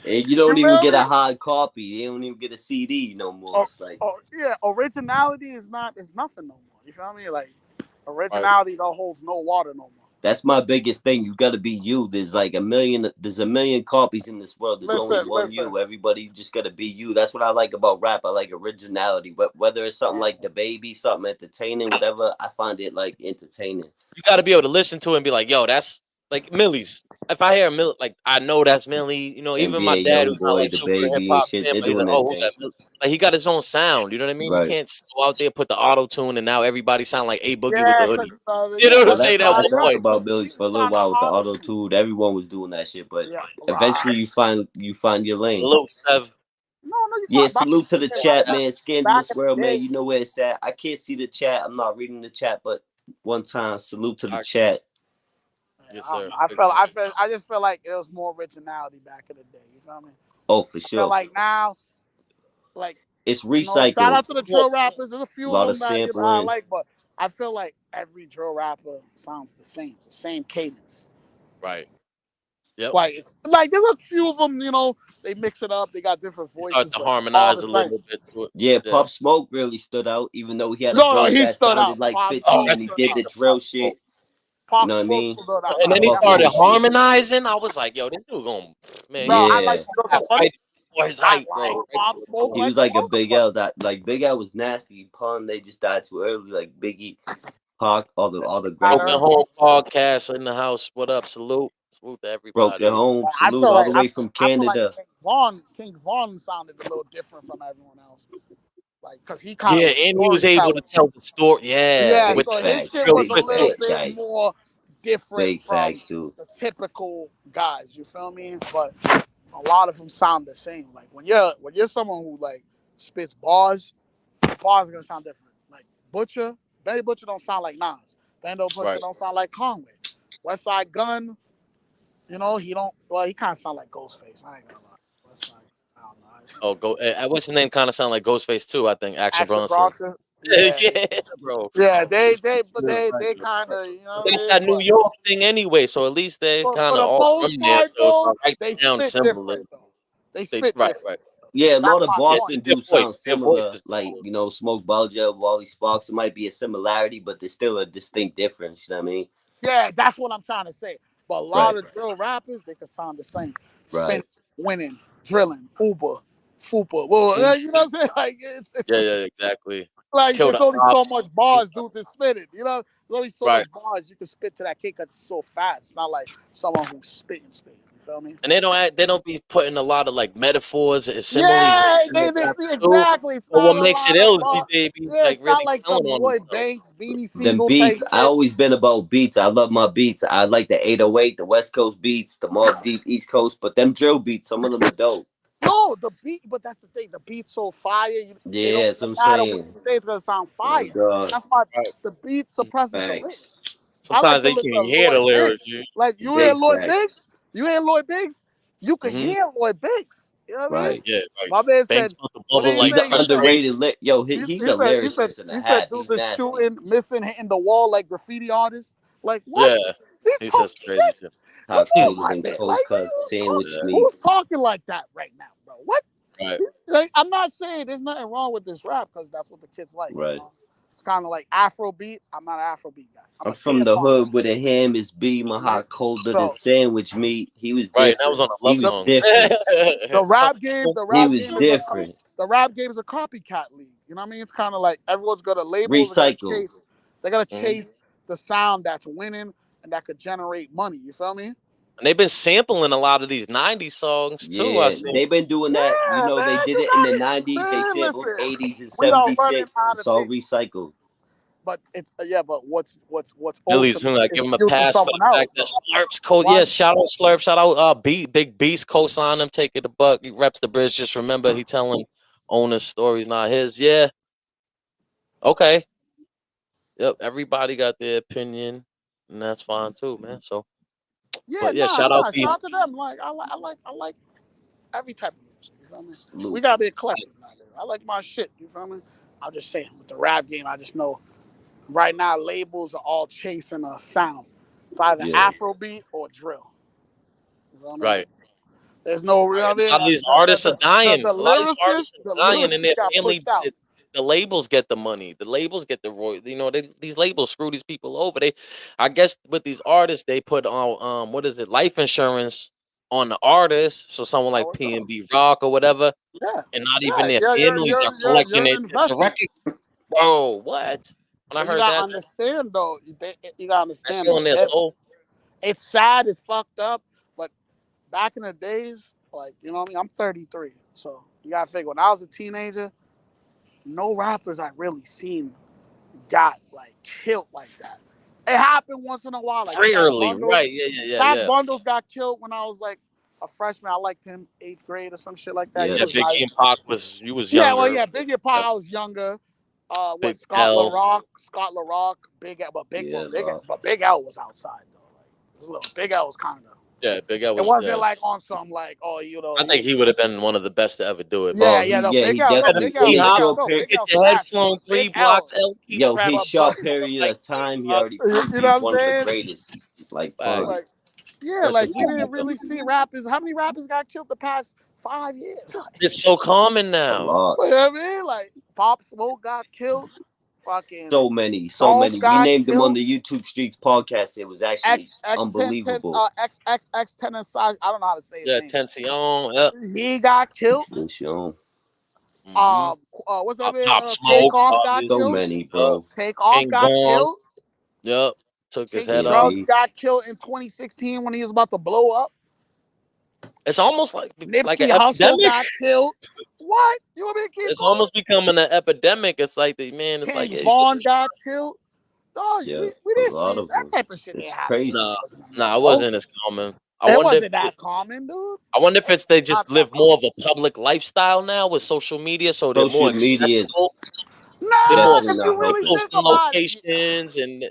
And you don't even feel get me? a hard copy. You don't even get a CD no more. It's like, Yeah, originality is nothing no more. You feel me? Like right. originality don't holds no water no more. that's my biggest thing. You got to be you. There's a million copies in this world. There's only one Listen. you. Everybody just got to be you. That's what I like about rap. I like originality. But whether it's something like The Baby, something entertaining, whatever, I find it like entertaining. You got to be able to listen to it and be like, yo, that's like Millyz. If I hear Milly, like I know that's Milly. You know, even my NBA, dad, Young who's not Boy, like The super hip Baby, and hop shit. fan, They're but he's like, doing their oh, who's thing. that Milly? Like he got his own sound. You know what I mean? Right. You can't go out there put the auto tune and now everybody sound like A Boogie with Yeah, the hoodie. because You know what I'm Well, saying? that's At I one talk point, about Millyz for a little while with the auto tune. Everyone was doing that shit, but yeah, eventually right. you find your lane. Lil Sev. No, you Yeah, fine. Back salute to the chat, back man. back Scandalous in the world, man. day, You know where it's at. I can't see the chat. I'm not reading the chat, but one time, salute to the I- chat. Yes, I don't sir. know. I just feel like it was more originality back in the day. You know what I mean? Oh, for I feel sure. like now, like, It's you know, shout recycled. out to the drill rappers. There's a A few of lot of them that I sampling. like, but I feel like every drill rapper sounds the same. It's the same cadence. Right. Yep. Like it's like there's a few of them, you know, they mix it up. They got different You start voices, to but it's all harmonize the a same. little bit to it. Yeah, Yeah. Pop Smoke really stood out, even though he had a No, voice he that stood sounded out. like Pop 50 Oh, Smoke and that's he stood did out. the amazing. drill shit. You Pop know what I Smoke mean? stood out. And No, then he Fuck with started his definitely. shit. harmonizing. I was like, yo, this dude going, man, Bro, he I Yeah. like, you know, got so funny. white for his height, bro. Pop Smoke He was like a like a Big motherfucker. L. That like Big L was nasty. Pun, they just died too early. Like Biggie, Pac, all the great Broken Matter. ones. Home Podcast in the house. What up? Salute. Salute to Broken everybody. Home. I Salute feel all like the way from I feel like Canada. King Von sounded a little different from everyone else. Like, cause he kind of Yeah, was and he was able to storytelling. tell the story. Yeah, Yeah, Big with so the his facts. shit drill was Big a little quickness. facts, bit guy. more different Big from facts, dude. the typical guys. You feel me? But a lot of them sound the same. Like when you're someone who like spits bars, bars are gonna sound different. Like Benny Butcher don't sound like Nas. Bando Butcher Right. don't sound like Conway. Westside Gun, you know, he don't. Well, he kind of sound like Ghostface. I ain't gonna lie. Westside, I don't know. Oh, go. What's his name? Kind of sound like Ghostface too. I think Action Action Bronson. Bronson. Yeah, Yeah, bro. yeah. They You're right, you're kind right. of, you know But what I that's mean. that New But York thing anyway. So at least they for kind of the all from most there. part, So it's though, all right they down spit similar. different though. They spit Right, different. right. Yeah, a lot That's of my Yeah, point. Boston their dudes voice, sound their similar. voices. Like, you know, Smoke Balja, Wally Sparks. It might be a similarity, but there's still a distinct difference. You know what I mean? Yeah, that's what I'm trying to say. But a lot Right. of drill rappers, they can sound the same. Spinning, Right. winning, drilling, Uber, Fupa. Well, you know what I'm saying? Like it's Yeah, yeah, exactly. like Kill there's the only so ops. much bars dudes is spitting. You know, there's only so Right. much bars you can spit to that kid because it's so fast. It's not like someone who's spitting. You feel me? And they don't be putting a lot of like metaphors and similes Yeah, in the rap too. exactly. It's But not what a makes it lot of ill is bars. they be Yeah, like it's not really like telling some on Lloyd themselves. Banks, Beanie Them Siegel type beats. I shit. always been about beats. I love my beats. I like the 808, the West Coast beats, the Mobb Deep East Coast, but them drill beats, some of them are dope. No, the beat, but that's the thing. The beat's so fire. They Yeah, don't that's what I'm matter what saying. you say. It's gonna sound Oh fire. God. That's why Right. the beat suppresses the lyrics. Facts. I like Sometimes to they listen can't to hear the Lloyd lyrics. Banks. Like you hear Big Lloyd facts. Banks, you can Mm-hmm. hear Lloyd Banks. You know what I mean? Right. Yeah, right. My man Banks said, about to "What bubble did he like He's an say? fish tank. underrated he's a lyricist and a You said half. dudes He's is nasty. shooting, missing, hitting the wall like graffiti artists. Like what? Yeah, He's he talking says crazy shit. shit. Come Hot on, flavors my and man. cold Like cut sandwich Yeah, meat. who's talking like that right now, bro? What? right. Like, I'm not saying there's nothing wrong with this rap because that's what the kids like. You Right. know? It's kind of like Afrobeat. I'm not an Afrobeat guy. I'm I'm a from dance the song hood guy. where the ham is beef, my hot colder than So sandwich meat. He was Right. That was different. on a He love was the, song. different. the rap game, He was different. the rap game is a copycat league. You know what I mean? It's kind of like everyone's got a label. Recycle. They gotta Mhm. chase the sound that's winning and that could generate money. You feel me? And they've been sampling a lot of these 90s songs too. I Yeah, see. they've been doing that. You Yeah, know, they man, did you it in got the it. 90s. They Man, sampled listen, 80s and we are 70s running shit. out It's of all things. recycled. But it's but what's Millyz, ultimate I is give him a due to pass for someone the fact else that though. Slurp's code. One, Yes, shout out Slurp, shout out Big Beast co-sign him, taking the buck. He reps the bridge. Just remember he telling owner's stories, not his. Yeah. Okay. Yep. Everybody got their opinion, and that's fine too, man. So yeah, but yeah, shout out shout Beast. out to them. Like I like every type of music. You feel me? We Salute. gotta be eclectic nowadays. I like my shit. You feel me? I'm just saying with the rap game, I just know right now labels are all chasing a sound. It's either Yeah. Afrobeat or drill. You know what I mean? Right. There's no real. I A mean, lot of these artists are dying. the A lot of these artists lyricists, the are dying, and their lyricists got family, pushed out. the labels get the money. The labels get the roy. You know, these labels screw these people over. I guess, with these artists, they put on what is it, life insurance on the artist. So someone Oh, like what's up? P&B Rock or whatever, Yeah, and not even yeah, their yeah. families are collecting You're it. The investing. record, bro. What? When I But you heard gotta that, understand though. You gotta that's understand on though. their soul. It's sad. It's fucked up. But back in the days, like you know what I mean. I'm 33, so you gotta figure. When I was a teenager, no rappers I really seen got like killed like that. It happened once in a while. Like Rarely, right? Stack Yeah. Bundles got killed when I was like a freshman. I liked him 8th grade or some shit like that. Yeah, He Yeah, was that's Biggie nice. and Pac was you was Yeah, well, younger. yeah, Biggie Pie. I was younger. Big Scott L. LaRock, Big L, yeah, bro. but Big L was outside though. Like, it was a little Big L was kind of. Yeah, Big L It was. wasn't Yeah, like on some like I think he would have been one of the best to ever do it, Oh, bro. yeah, no, he No, Had him definitely in three the hops, short period. Big get L your head smashed. flown Big three L, blocks. L keep Yo, his traveling. but short period Like of time, he blocks. already you proved he know was what I'm one of the saying? greatest. Like, Facts. pause. Like, yeah, Rest in like we peace, didn't brother. really see rappers. How many rappers got killed the past 5 years? It's so common A now. lot. You know what I mean? Like Pop Smoke got killed. Fucking So many, so Dolph many. We got named them on killed. the YouTube Streets podcast. It was actually X1010 unbelievable. X10 and size. I don't know how to say his Yeah, name. Tension. Yep. He got killed. Extension. Mm-hmm. What's that man? Pop Smoke, Takeoff got So obviously. killed. many, Yep. bro. Takeoff King got Bong. killed. Yep. Took his King head off. Drugs KB. got killed in 2016 when he was about to blow up. It's almost like an Nipsey Hussle epidemic. got killed. What? You want me to keep It's going? almost becoming an epidemic. It's like man. It's like King Vaughn got killed. Dog, Yeah, we a didn't lot see of that them. type of shit ain't It's happening crazy. nah, no more, it bro. wasn't as common. It wasn't that common, dude. I wonder if it's they just Not that live more of a public lifestyle now with social media, so they're more Social media is accessible. They're more Nah, definitely if you not accessible, really helping. think posting about it. locations, and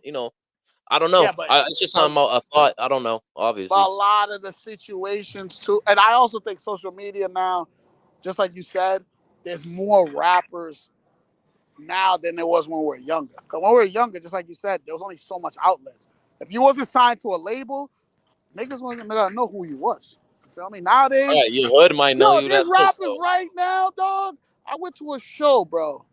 I don't Yeah, know. It's just something I thought. I don't know. but Obviously, a lot of the situations too, and I also think social media now, just like you said, there's more rappers now than there was when we were younger. Because when we were younger, just like you said, there was only so much outlets. If you wasn't signed to a label, niggas wasn't gonna know who you was. You feel me? Nowadays, right? Your hood might know you. there's That's it, rappers though. right now, dog. I went to a show, bro.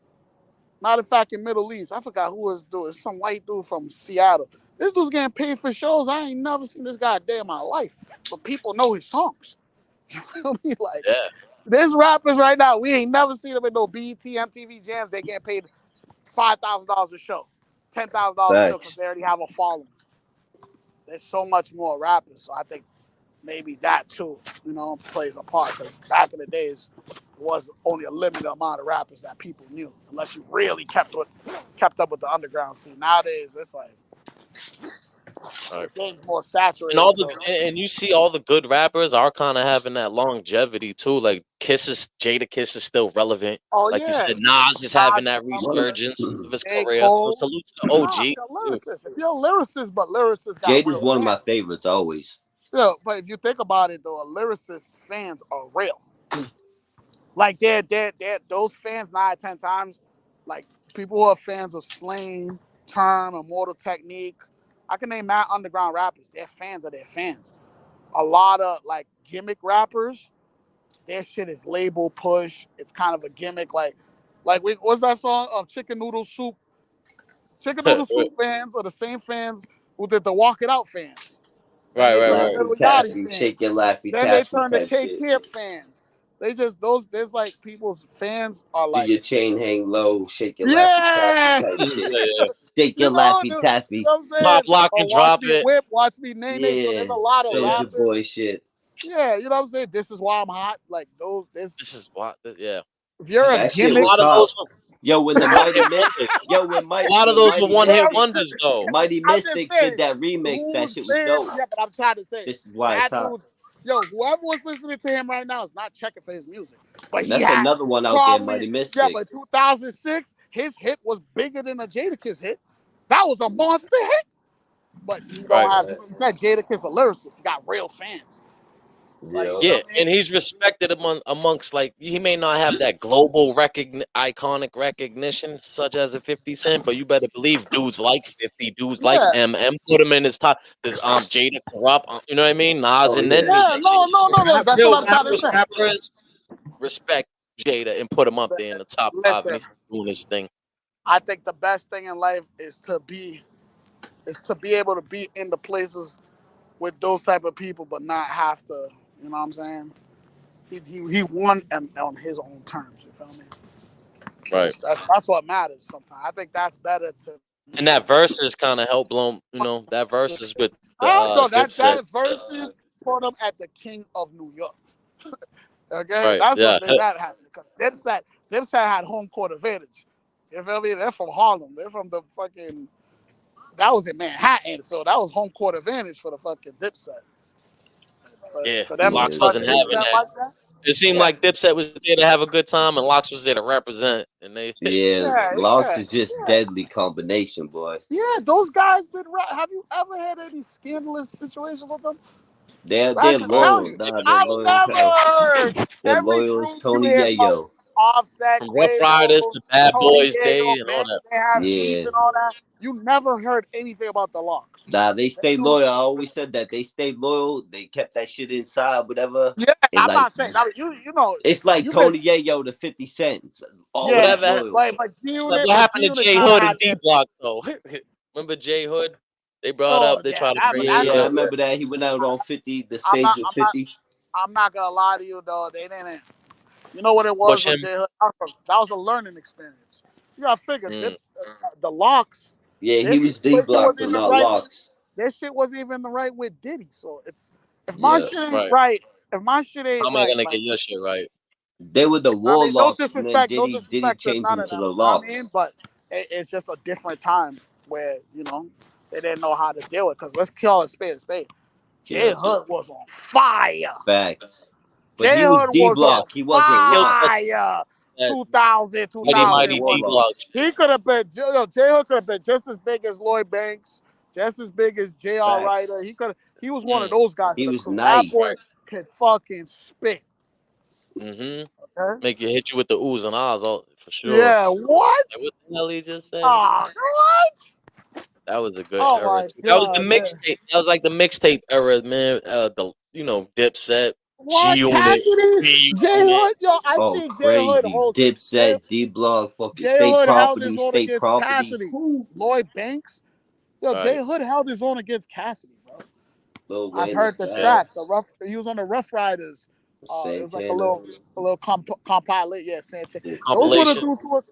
Matter of fact, in Millyz, I forgot who was doing. It's some white dude from Seattle. This dude's getting paid for shows. I ain't never seen this guy a day in my life. But people know his songs. You feel me? Like, Yeah, there's rappers right now. We ain't never seen them in no BET, MTV jams. They getting paid $5,000 a show, $10,000 a show because Facts. they already have a following. There's so much more rappers. So I think maybe that too, plays a part. Because back in the days, it was only a limited amount of rappers that people knew, unless you really kept up with the underground scene. Nowadays, it's like right. the game's more And saturated. all So and you see all the good rappers are kind of having that longevity too. Like Jada Kiss is still relevant. oh Like you yeah, said, Nas is having Nas that younger, resurgence of his J. career. So Cole. salute to the Nah, OG you're a too. lyricist. If you're a lyricist, but lyricists got Jada's real one of my fans. favorites always. Yeah, but if you think about it though, a lyricist fans are real. Like they're those fans 9 10 times, like people who are fans of Slain, Term, Immortal Technique. I can name that underground rappers. They're fans of their fans. A lot of like gimmick rappers, their shit is label push. It's kind of a gimmick. What's that song of Chicken Noodle Soup? Chicken Noodle Soup fans are the same fans who did the Walk It Out fans. Then they Right. turned to Laffy Little Yachty Taffy, fans. shake your Laffy Then they Taffy turned to type K shit. Camp fans. They just those. There's like people's fans are Do like, your chain hang low, shake your laffy taffy yeah, type shit. Yeah. Shake you your know, laffy you taffy. know what I'm saying? Pop, lock, Or and watch drop me it. whip, watch me nay. So there's Yeah, a lot of Yeah. soldier rappers. boy shit. Yeah, you know what I'm saying. This is why I'm hot. Like those. This is what. Yeah. If you're a That shit A gimmick, was lot of hot. those. Yo, when the A lot of Mighty those Mystics, wonders. yo, A lot of when those were Mighty one hit Mystics, wonders, though. Mighty I'm just Mystics saying, did that remix. That dude, shit was man, dope. yeah, but I'm trying to say This is why it's that hot. dude's yo, whoever was listening to him right now is not checking for his music. But he That's had another one out there, probably Mighty yeah, Mystic. but 2006, his hit was bigger than a Jadakiss hit. That was a monster hit. But he don't Right. have he said Jadakiss a lyricist. He got real fans. Like, Yeah. you know Yeah, what I and mean? he's respected amongst like he may not have that global iconic recognition such as a 50 Cent, but you better believe dudes like 50, dudes like Yeah. M put him in his top. There's Jada Corrupt, you know what I mean? Nas, Oh and yeah. then me. Yeah, no. That's Real what I'm trying to say. rappers respect Jada and put him up there in the top 5, and Listen, he's doing his thing. I think the best thing in life is to be able to be in the places with those type of people, but not have to. You know what I'm saying? He won on his own terms. You feel me? Right. That's what matters. Sometimes I think that's better to And me. that verses kind of helped blow, that verses with the No, Dipset. that versus put him at the King of New York. Okay, Right. that's Yeah. what made that happen. Because Dipset had home court advantage. You feel me? They're from Harlem. They're from the fucking. That was in Manhattan, so that was home court advantage for the fucking Dipset. Yeah. For them to Locks Yeah, wasn't fucking having crazy. set that. like that. It seemed Yeah, like Dipset was there to have a good time, and Locks was there to represent. And they, Yeah, yeah, Locks yeah, is just yeah. deadly combination, boy. Yeah, those guys been. Have you ever had any scandalous situations with them? I They're can tell loyal. you. Nah, they're I've loyal as hell. never heard They're every loyal as group you Tony hear talk Yayo. Offset, from Rough Riders Quavo, to Bad Tony Boys Day Diego, and all Banks, that. they have beef Yeah. and all that. You never heard anything about the Locks. Nah, they They stay do. loyal. I always said that. They stayed loyal. They kept that shit inside, whatever. Yeah, And I'm like not saying. I mean, you know, it's like you could. Tony Yayo to 50 Cents. Always Yeah, Whatever. loyal. like G Like Unit, what but happened G to Unit J kind of Hood and had D their. Block though? Remember J Hood? They brought Oh up. They yeah, tried to that, bring but J that's Yeah, I Hood. remember that. He went out on 50, the I'm stage not. of I'm not. 50. I'm not gonna lie to you though. They didn't. You know what it was Push with him. J Hood? That was a learning experience. You gotta figure Mm, the Locks. Yeah, Their he was D situation Block wasn't though, even not right. Locks. Their shit wasn't even the right with Diddy. So it's if my Yeah. shit ain't right. right, if my shit How ain't am I right, gonna get like your shit right? They were the I mean, Warlocks, and then no Diddy disrespect to changed none them of to them. the You know what I Locks. mean? But it's just a different time where they didn't know how to deal with. Because let's call it spade a spade. J Yeah. Hood was on fire. Facts. But J he was Hood D was on Block. He wasn't Still touch Locks. fire. that 2000, He mighty was the mighty 2001. D Block. Warlocks. He could have been, J Hood could have been just as big as Lloyd Banks, just as big as J.R. Facts. Ryder. He was one of Mm, those guys He in the was crew. That nice. boy right. could fucking spit. Mm-hmm. Okay? Make you hit you with the oohs and ahs all for sure. Yeah, what? Like, what the hell he just said? Oh, what? That was a good Oh era my too. That was the god, yeah. mixtape. That was like the mixtape era, man. The Dipset, G What? Unit, Cassidy? B J Unit. Hood? Yo, I Oh, seen J Hood crazy. hold J, Dipset, D Block, fucking J state Hood held his property, own state against property. Cassidy. Woo. Lloyd Banks? Yo, Right. J Hood held his own against Cassidy, bro. Lil I've Wayne and heard the Yeah. track. Facts. He was on the Rough Riders. It was like a Santana. little compilation. Yeah, Santana. Yeah. Those were the Compilation. dudes who was.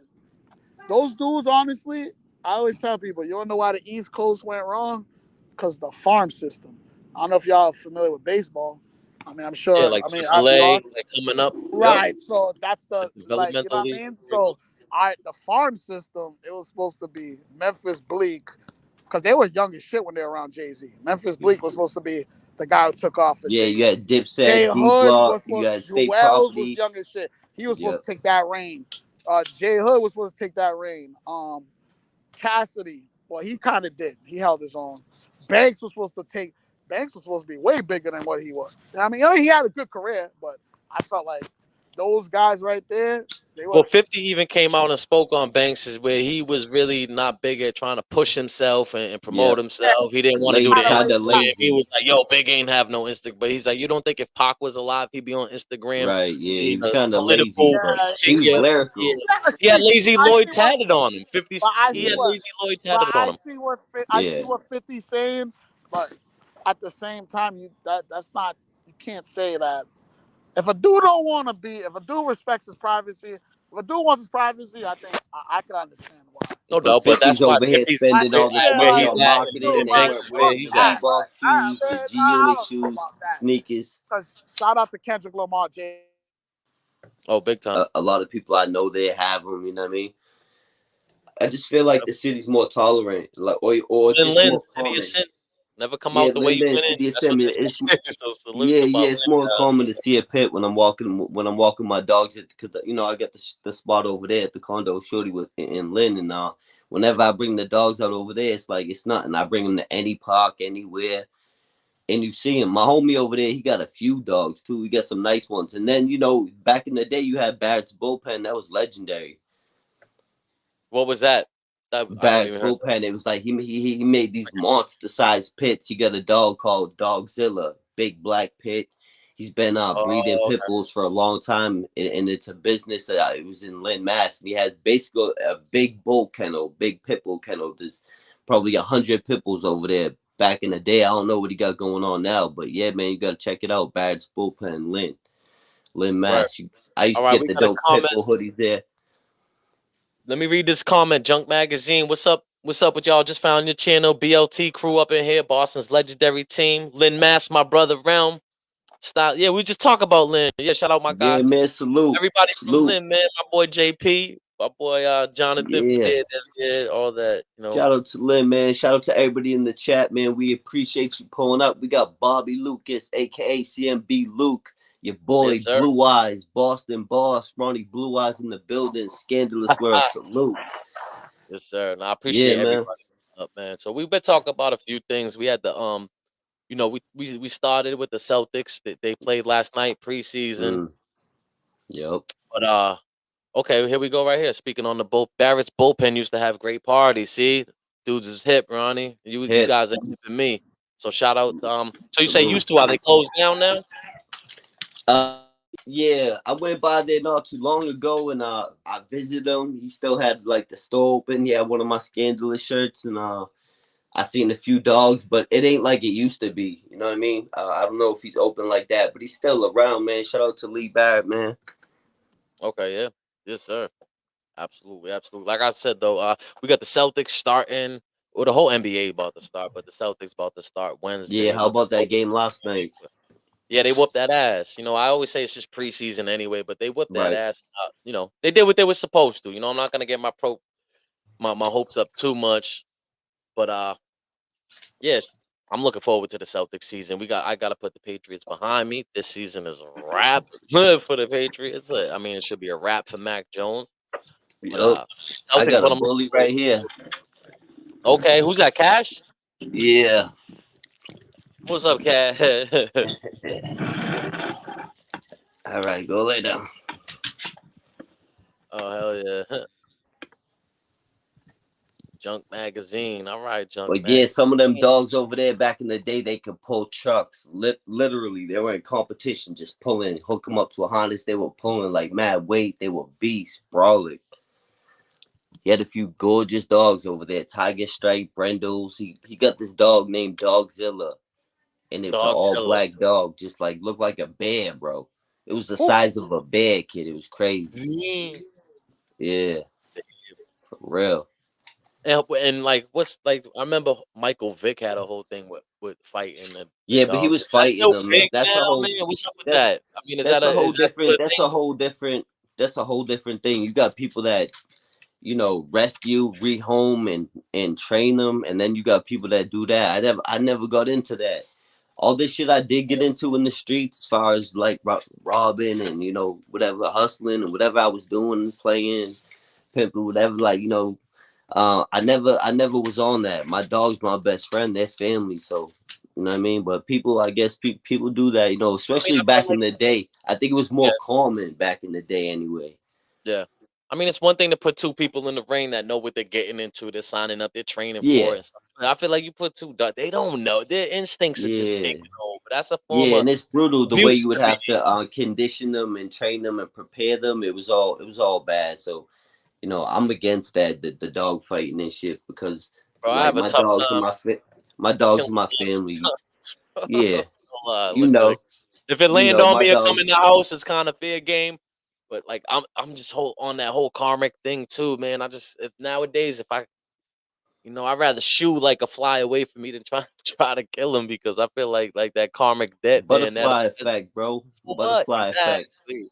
Those dudes, honestly, I always tell people, you don't know why the East Coast went wrong, because the farm system. I don't know if y'all are familiar with baseball. I mean, I'm Yeah, sure. like I mean, you AAA, are. like coming up. Yep. Right. So that's The the like, you know developmental what I league. mean? So the farm system, it was supposed to be Memphis Bleak, because they were young as shit when they were around Jay-Z. Memphis Bleak was supposed to be the guy who took off for Yeah, you Jay-Z. had Jay Dipset, D Hood Block, was you supposed had state Jewels was property. young as shit. He was supposed Yep. to take that reign. Jay Hood was supposed to take that reign. Cassidy, well, he kind of did. He held his own. Banks was supposed to be way bigger than what he was. I mean, he had a good career, but I felt like those guys right there, they were. Well, 50 even came out and spoke on Banks where he was really not big at trying to push himself and promote Yep. himself. He didn't want to do the Kind of Instagram. He lazy. was like, yo, Big ain't have no Instagram. But he's like, you don't think if Pac was alive, he'd be on Instagram Right, yeah, he being was a kind of lazy, political but he was figure? lyrical. Yeah. He had Lazy Lloyd tatted on him. 50, he Yeah, had Lazy Lloyd tatted on him. I yeah. see what 50's saying, but at the same time, that's not. You can't say that. if a dude don't want to be, if a dude respects his privacy, if a dude wants his privacy, I think I can understand why. No But doubt, but that's 50's why over here 50's spending all this Yeah, where money like, he's on what at you in, do, marketing in and like, Banks where wearing fuck he's the at. that. Reebok shoes, the Man, G I Unit don't know shoes, about that. sneakers. Cause shout out to Kendrick Lamar, J. Oh, big time. A lot of people I know they have them. You know what I mean? I just feel like the city's more tolerant, like or just Lin, more City of common. Sin, never come Yeah, out the way you Linden, went in. City of That's what Sin. they It's say. So salute yeah, to my yeah. It's more Lin. common to see a pit when I'm walking my dogs because I got the spot over there at the condo, Shorty with in Lynn, and whenever I bring the dogs out over there, it's like it's nothing. I bring them to any park, anywhere, and you see him. My homie over there, he got a few dogs too. He got some nice ones, and then back in the day, you had Barrett's bullpen that was legendary. What was that? I don't Barrett's even heard. bullpen. It was like he made these monster-sized pits. He got a dog called Dogzilla, big black pit. He's been breeding Oh, pit bulls for a long time, and it's a business that it was in Lynn, Mass. And he has basically a big bull kennel, big pit bull kennel. There's probably 100 pit bulls over there. Back in the day, I don't know what he got going on now, but yeah, man, you gotta check it out. Barrett's bullpen, Lynn, right. Mass. I used All to right, get we the got a dope pit comment. bull hoodies there. Let me read this comment. Junk Magazine. What's up? What's up with y'all? Just found your channel. BLT crew up in here. Boston's legendary team. Lynn Mass, my brother Realm. Style. Yeah, we just talk about Lynn. Yeah, shout out my guy. Yeah, man, salute, Everybody from salute. Lynn, man. My boy JP. My boy Jonathan Yeah. Yeah, all that. Shout out to Lynn, man. Shout out to everybody in the chat, man. We appreciate you pulling up. We got Bobby Lucas, aka CMB Luke, your boy Yes, sir. Blue Eyes, Boston Boss, Ronnie Bluize in the building. Scandalous World, salute. Yes, sir. And I Yeah, appreciate man. everybody up, man. So we've been talking about a few things. We had the we started with the Celtics. They played last night preseason. Yep. But okay, here we go right here. Speaking on the Barrett's bullpen used to have great parties. See, dudes is hip, Ronnie. You Hip. guys are hipping me. So shout out. So you say Salute. used to? Are they closed down now? Yeah, I went by there not too long ago, and I visited him. He still had like the store open. He had one of my Scandalous shirts, and I seen a few dogs, but it ain't like it used to be. You know what I mean? I don't know if he's open like that, but he's still around, man. Shout out to Lee Barrett, man. Okay, yeah, yes, sir. Absolutely, absolutely. Like I said though, we got the Celtics starting. Well, the whole NBA about to start, but the Celtics about to start Wednesday. Yeah, how Looking about that forward game to last the game. night? Yeah, they whooped that ass. I always say it's just preseason anyway, but they whooped that Right. ass. They did what they were supposed to. I'm not gonna get my hopes up too much, but yes, I'm looking forward to the Celtics season. I gotta put the Patriots behind me. This season is a wrap for the Patriots. I mean, it should be a wrap for Mac Jones. But Yep. I Celtics, got what a I'm looking bully forward right here. to. Okay, who's that? Cash? Yeah. What's up, Cash? All right, go lay down. Oh hell yeah. Junk Magazine. All right, Junk But yeah, Magazine. some of them dogs over there back in the day, they could pull trucks. Literally, they were in competition, just pulling, hook them up to a harness. They were pulling like mad weight. They were beasts, brawling. He had a few gorgeous dogs over there. Tiger Stripe, Brendels. He got this dog named Dogzilla. And it was an all-black dog, just like looked like a bear, bro. It was the size of a bear, kid. It was crazy. Yeah. For real. And like, I remember Michael Vick had a whole thing with fighting the Yeah, but he dogs. was Is that fighting still them, man. big That's now, a whole man? What's up with that? I mean, is that's that a whole is that still different a thing? that's a whole different thing. You got people that rescue, rehome, and train them, and then you got people that do that. I never got into that. All this shit I did get into in the streets, as far as like robbing and whatever, hustling and whatever I was doing, playing, pimping, whatever. Like I never was on that. My dog's my best friend. They're family, so you know what I mean. But people, I guess people do that, especially I feel back like in the day. I think it was more common back in the day, anyway. yeah. I mean, it's one thing to put two people in the ring that know what they're getting into. They're signing up. They're training for it. I feel like you put two. They don't know. Their instincts are just taking over. That's a form Yeah, of and it's brutal the way abuse you would to me. have to condition them and train them and prepare them. It was all bad. So, I'm against that, the dog fighting and shit, because Bro, I like have a my tough dogs are time my dogs are killing my dogs family. sometimes. Yeah, Don't lie. you Look know. good. If it You land know, on my me or come in dogs. the house, it's kind of fair game. But like I'm just on that whole karmic thing too, man. I just if nowadays if I I'd rather shoo like a fly away from me than try try to kill him because I feel like that karmic debt, man. Butterfly That's effect, bro. too much. Butterfly effect. Exactly.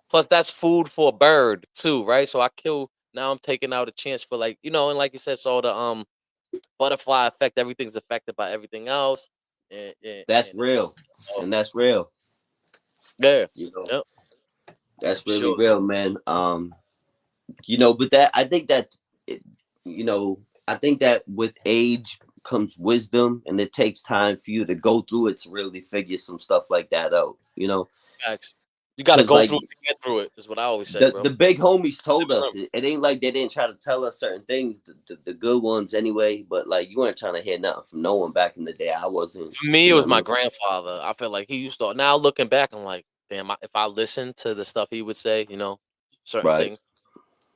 Plus, that's food for a bird too, right? So I kill. Now I'm taking out a chance for and like you said, so the butterfly effect. Everything's affected by everything else, That's and it's real. oh, And that's real. yeah, You know, yep, that's really sure, real, man. But that I think that it- you know, I think that with age comes wisdom, and it takes time for you to go through it to really figure some stuff like that out. facts. You got to Because go like through it to get through it. Is what I always say, the bro. big homies Live told and us learn. it ain't like they didn't try to tell us certain things, the good ones anyway. But like you weren't trying to hear nothing from no one back in the day. I wasn't. For me, You it know was what I my mean? grandfather. I feel like he used to. Now looking back, I'm like, damn. If I listened to the stuff he would say, certain Right. things.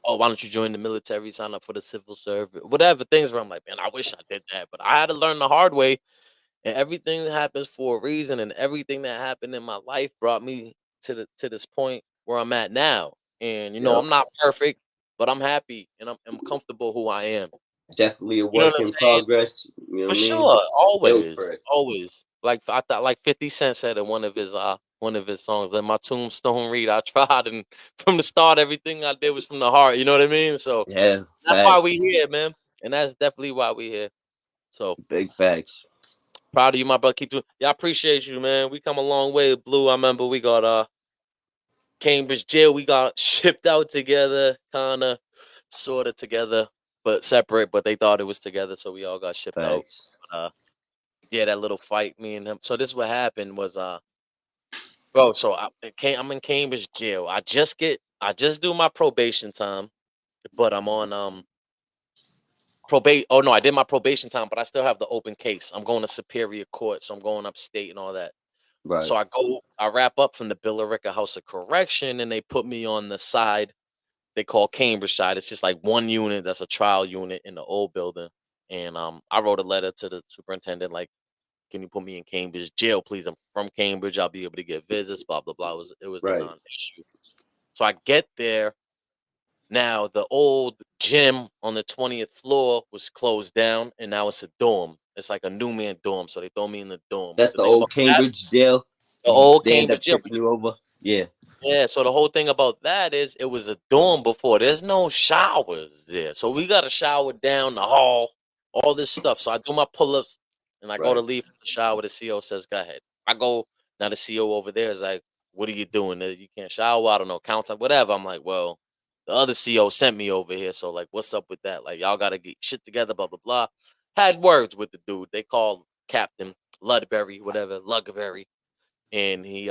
Oh, why don't you join the military? Sign up for the civil service, whatever things. Where I'm like, man, I wish I did that, but I had to learn the hard way. And everything that happens for a reason, and everything that happened in my life brought me to this point where I'm at now. And Yep. I'm not perfect, but I'm happy and I'm comfortable who I am. Definitely a You know what work I'm in saying? progress. You know For what I mean? sure, Built for always, it. always. Like I thought, like 50 Cent said in one of his songs, "Let my tombstone read, I tried, and from the start, everything I did was from the heart." You know what I mean? So Yeah. that's why Facts. we here, man, and that's definitely why we here. So Big facts. proud of you, my brother. Keep doing. Yeah, I appreciate you, man. We come a long way, Blue. I remember we got Cambridge jail. We got shipped out together, kind of, sort of together, but separate. But they thought it was together, so we all got shipped out. Facts. Yeah, that little fight, me and him. So this what happened was bro. So I'm in Cambridge jail. I just do my probation time, but I'm on probate. Oh no, I did my probation time, but I still have the open case. I'm going to Superior Court, so I'm going upstate and all that. Right. So I wrap up from the Billerica House of Correction, and they put me on the side they call Cambridge side. It's just like one unit that's a trial unit in the old building. And I wrote a letter to the superintendent, like, can you put me in Cambridge jail, please? I'm from Cambridge. I'll be able to get visits, blah, blah, blah. It was a Right. non-issue. So I get there. Now the old gym on the 20th floor was closed down, and now it's a dorm. It's like a new man dorm. So they throw me in the dorm. But That's the the thing about old that, Cambridge jail. the old They end Cambridge up jail, shipping you over. Yeah. yeah, so the whole thing about that is it was a dorm before. There's no showers there. So we got to shower down the hall, all this stuff. So I do my pull-ups and I go to Right. leave from the shower. The CO says, go ahead. I go, now the CO over there is like, what are you doing? You can't shower? I don't know, count time, whatever. I'm like, well, the other CO sent me over here. So like, what's up with that? Like, y'all got to get shit together, blah, blah, blah. Had words with the dude. They called Captain Ludbury, whatever, Lugberry. And he's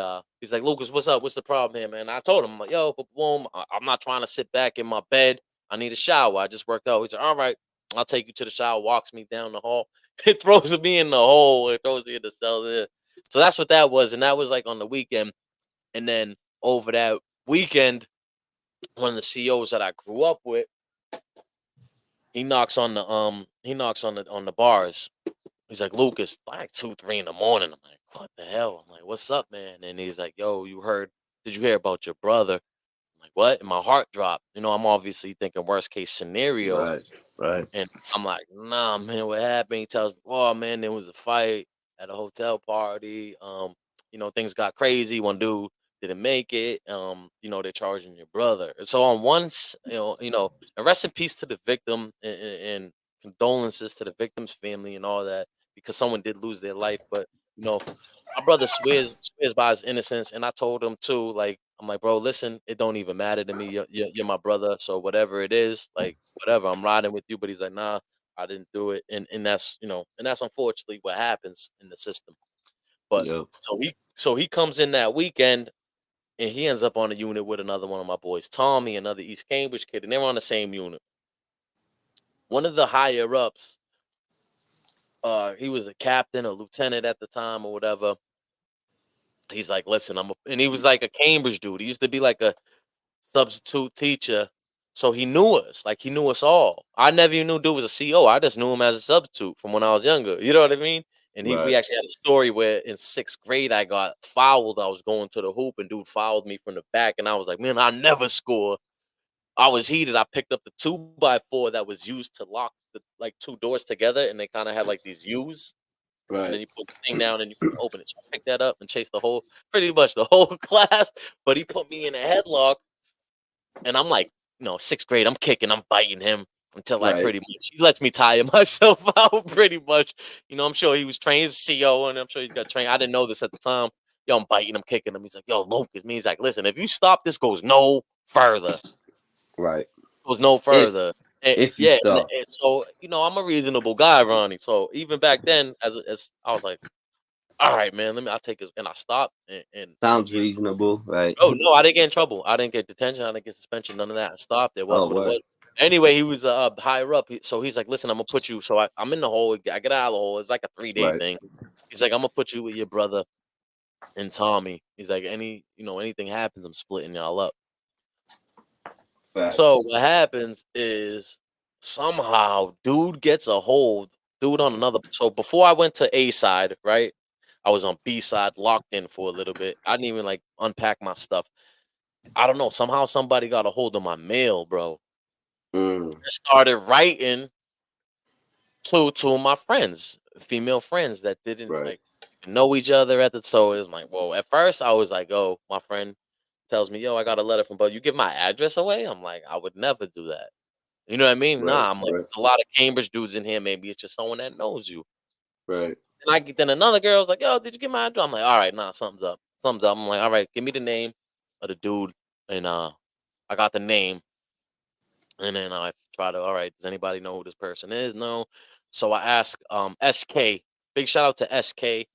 like, Lucas, what's up? What's the problem here, man? I told him, I'm like, yo, boom, I'm not trying to sit back in my bed. I need a shower. I just worked out. He's like, all right, I'll take you to the shower. Walks me down the hall. It throws me in the hole. It throws me in the cell there. So that's what that was. And that was like on the weekend. And then over that weekend, one of the COs that I grew up with, he knocks on the bars. He's like, Lucas, like 2, 3 in the morning. I'm like, what the hell? I'm like, what's up, man? And he's like, yo, did you hear about your brother? I'm like, what? And my heart dropped. I'm obviously thinking worst case scenario. Right. Right. And I'm like, nah, man, what happened? He tells me, oh man, there was a fight at a hotel party. Things got crazy. One dude didn't make it. They're charging your brother. And so on once, and rest in peace to the victim and condolences to the victim's family and all that, because someone did lose their life. But my brother swears by his innocence, and I told him too. Like, I'm like, bro, listen, it don't even matter to me. You're my brother, so whatever it is, like, whatever. I'm riding with you. But he's like, nah, I didn't do it, and that's and that's unfortunately what happens in the system. But Yep. so he comes in that weekend, and he ends up on a unit with another one of my boys, Tommy, another East Cambridge kid, and they were on the same unit. One of the higher ups, he was a captain or lieutenant at the time or whatever. He's like, listen, and he was like a Cambridge dude. He used to be like a substitute teacher. So he knew us, like he knew us all. I never even knew dude was a CO. I just knew him as a substitute from when I was younger. You know what I mean? And we Right. actually had a story where in 6th grade I got fouled. I was going to the hoop and dude fouled me from the back, and I was like, man, I never score. I was heated. I picked up the 2x4 that was used to lock the like 2 doors together, and they kind of had like these U's, and then Right. you put the thing down and you can open it. So I picked that up and chased pretty much the whole class. But he put me in a headlock, and I'm like, 6th grade, I'm kicking, I'm biting him until I Right. pretty much he lets me tire myself out pretty much. I'm sure he was trained as a CO, and I'm sure he's got trained. I didn't know this at the time. Yo, I'm biting him, kicking him. He's like, yo, Lucas. Me, he's like, listen, if you stop, this goes no further. Right. Goes no If further. And, if you yeah, stop. and so I'm a reasonable guy, Ronnie. So even back then, as I was like, all right, man, I'll take it, and I stopped. And Sounds yeah. reasonable, right? Oh no, I didn't get in trouble. I didn't get detention. I didn't get suspension. None of that. I stopped. It was Oh, what it what? was. Anyway, he was higher up. So he's like, listen, I'm gonna put you. So I'm in the hole. I get out of the hole. It's like a 3-day Right. thing. He's like, I'm gonna put you with your brother and Tommy. He's like, anything happens, I'm splitting y'all up. So Facts. what happens is somehow dude gets a hold, dude on another. So before I went to A side, right? I was on B side, locked in for a little bit. I didn't even like unpack my stuff. I don't know. Somehow somebody got a hold of my mail, bro. Mm. I started writing to two of my friends, female friends that didn't Right. like know each other at the. So it was like, whoa. At first, I was like, oh, my friend tells me, yo, I got a letter from, but you give my address away. I'm like, I would never do that. You know what I mean? Right. Nah, I'm like, Right. there's a lot of Cambridge dudes in here. Maybe it's just someone that knows you. Right. And then another girl's like, yo, did you get my address? I'm like, all right, nah, something's up. Something's up. I'm like, all right, give me the name of the dude. And I got the name. And then I try to, all right, does anybody know who this person is? No. So I ask SK. Big shout out to SK.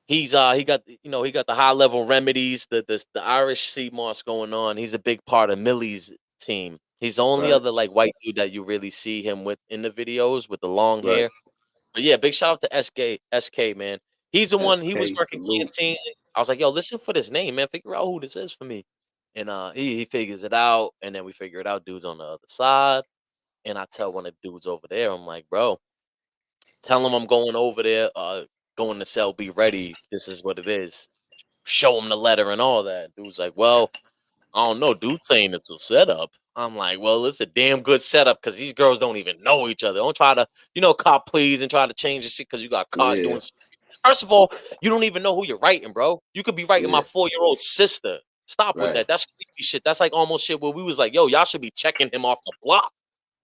He got he got the high level remedies, the Irish sea moss going on. He's a big part of Millyz team. He's the only Right. other like white dude that you really see him with in the videos with the long Right. hair. But yeah, big shout out to SK, man. He's the one, he was SK working salute. canteen. I was like, yo, listen for this name, man. Figure out who this is for me. And he figures it out, and then we figure it out. Dude's on the other side. And I tell one of the dudes over there, I'm like, bro, tell him I'm going over there, going to cell, be ready. This is what it is. Show him the letter and all that. Dude's like, well, I don't know. Dude saying it's a setup. I'm like, well, it's a damn good setup because these girls don't even know each other. Don't try to, cop please and try to change the shit because you got caught Yeah. doing. First of all, you don't even know who you're writing, bro. You could be writing my Yeah. 4-year-old sister. Stop with Right. that. That's creepy shit. That's like almost shit where we was like, yo, y'all should be checking him off the block.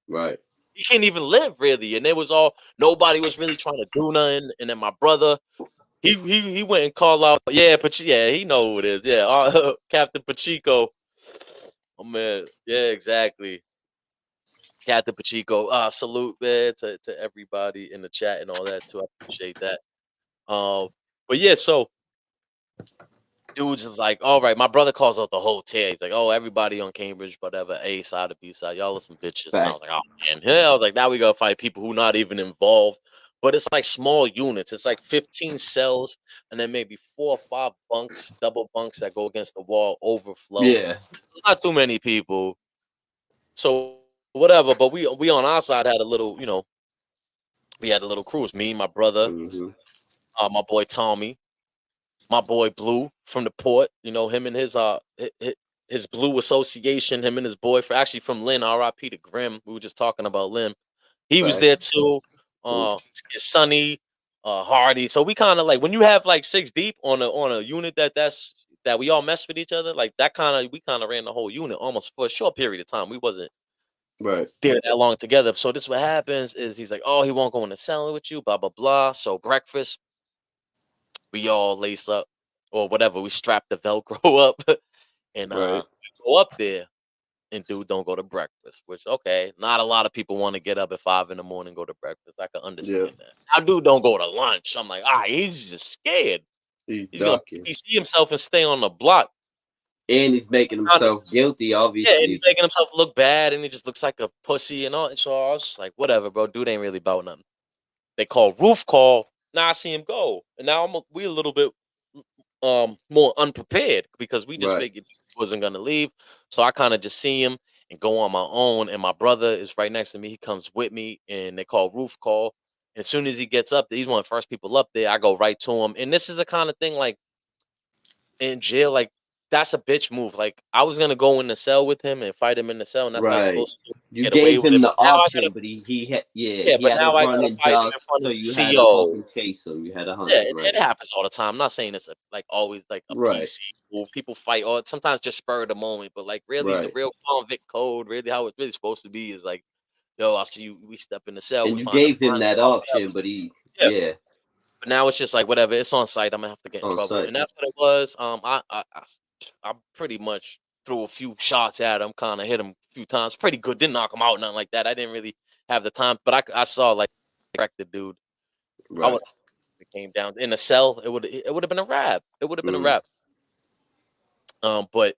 Right. He can't even live really. And it was all nobody was really trying to do nothing. And then my brother, he went and called out, yeah, he know who it is. Yeah, Captain Pacheco. Oh man, yeah, exactly. Captain Pacheco. Salute, man, to everybody in the chat and all that too. I appreciate that. But yeah, so dudes is like, all right, my brother calls out the whole tier. He's like, oh, everybody on Cambridge, whatever, A side or B side, y'all are some bitches. And I Fact. was like, oh man, yeah. I was like, now we gotta find people who not even involved. But it's like small units. It's like 15 cells, and then maybe 4 or 5 bunks, double bunks that go against the wall, overflow. Yeah. It's not too many people. So whatever. But we on our side had a little, we had a little cruise. Me, my brother, Mm-hmm. my boy Tommy, my boy Blue from the port, him and his Blue Association, him and his boyfriend, actually from Lynn, RIP to Grim. We were just talking about Lynn. He was Fact. there too. Sonny, Hardy. So we kind of like when you have like 6 deep on a unit that we all mess with each other, like that we kind of ran the whole unit almost for a short period of time. We wasn't Right. there that long together. So this what happens is he's like, oh, he won't go in the cellar with you, blah blah blah. So breakfast, we all lace up or whatever. We strap the Velcro up and Right. we go up there. And dude don't go to breakfast, which okay, not a lot of people want to get up at 5 in the morning, go to breakfast. I can Yeah. understand that. Now dude don't go to lunch. I'm like, he's just scared. He's He's gonna ducking. PC himself and stay on the block. And he's making himself guilty, Yeah, and he's obviously. making himself look bad, and he just looks like a pussy and all. And so I was just like, whatever, bro. Dude ain't really about nothing. They call roof call. Now I see him go, and now we a little bit more unprepared because we just Right. figured he wasn't gonna leave. So I kind of just see him and go on my own. And my brother is right next to me. He comes with me, and they call roof call. As soon as he gets up there, he's one of the first people up there. I go right to him. And this is the kind of thing like in jail, like that's a bitch move. Like I was gonna go in the cell with him and fight him in the cell, and that's how you're Right. supposed to You get away gave with him it. the But now I gotta, option, but he had yeah, he but had to now I run gotta and fight him duck, in front so of the you had to CO. fucking chase him. You had to hunt Yeah, him, it right? happens all the time. I'm not saying it's like always like a Right. PC move. People fight all sometimes just spur of the moment, but like really the Right. real convict code, really how it's really supposed to be is like, yo, I see you. We step in the cell, And we you find a gave him blind that spot, whatever. option, but Yeah, yeah, but now it's just like whatever. It's on site. I'm gonna have to get it's in on trouble, site. and that's what it was. I pretty much threw a few shots at him, kind of hit him a few times. Pretty good. Didn't knock him out, nothing like that. I didn't really have the time, but I saw like wreck the dude. I Right. would have came down in a cell. It would have been a wrap. It would have been a Mm, wrap. But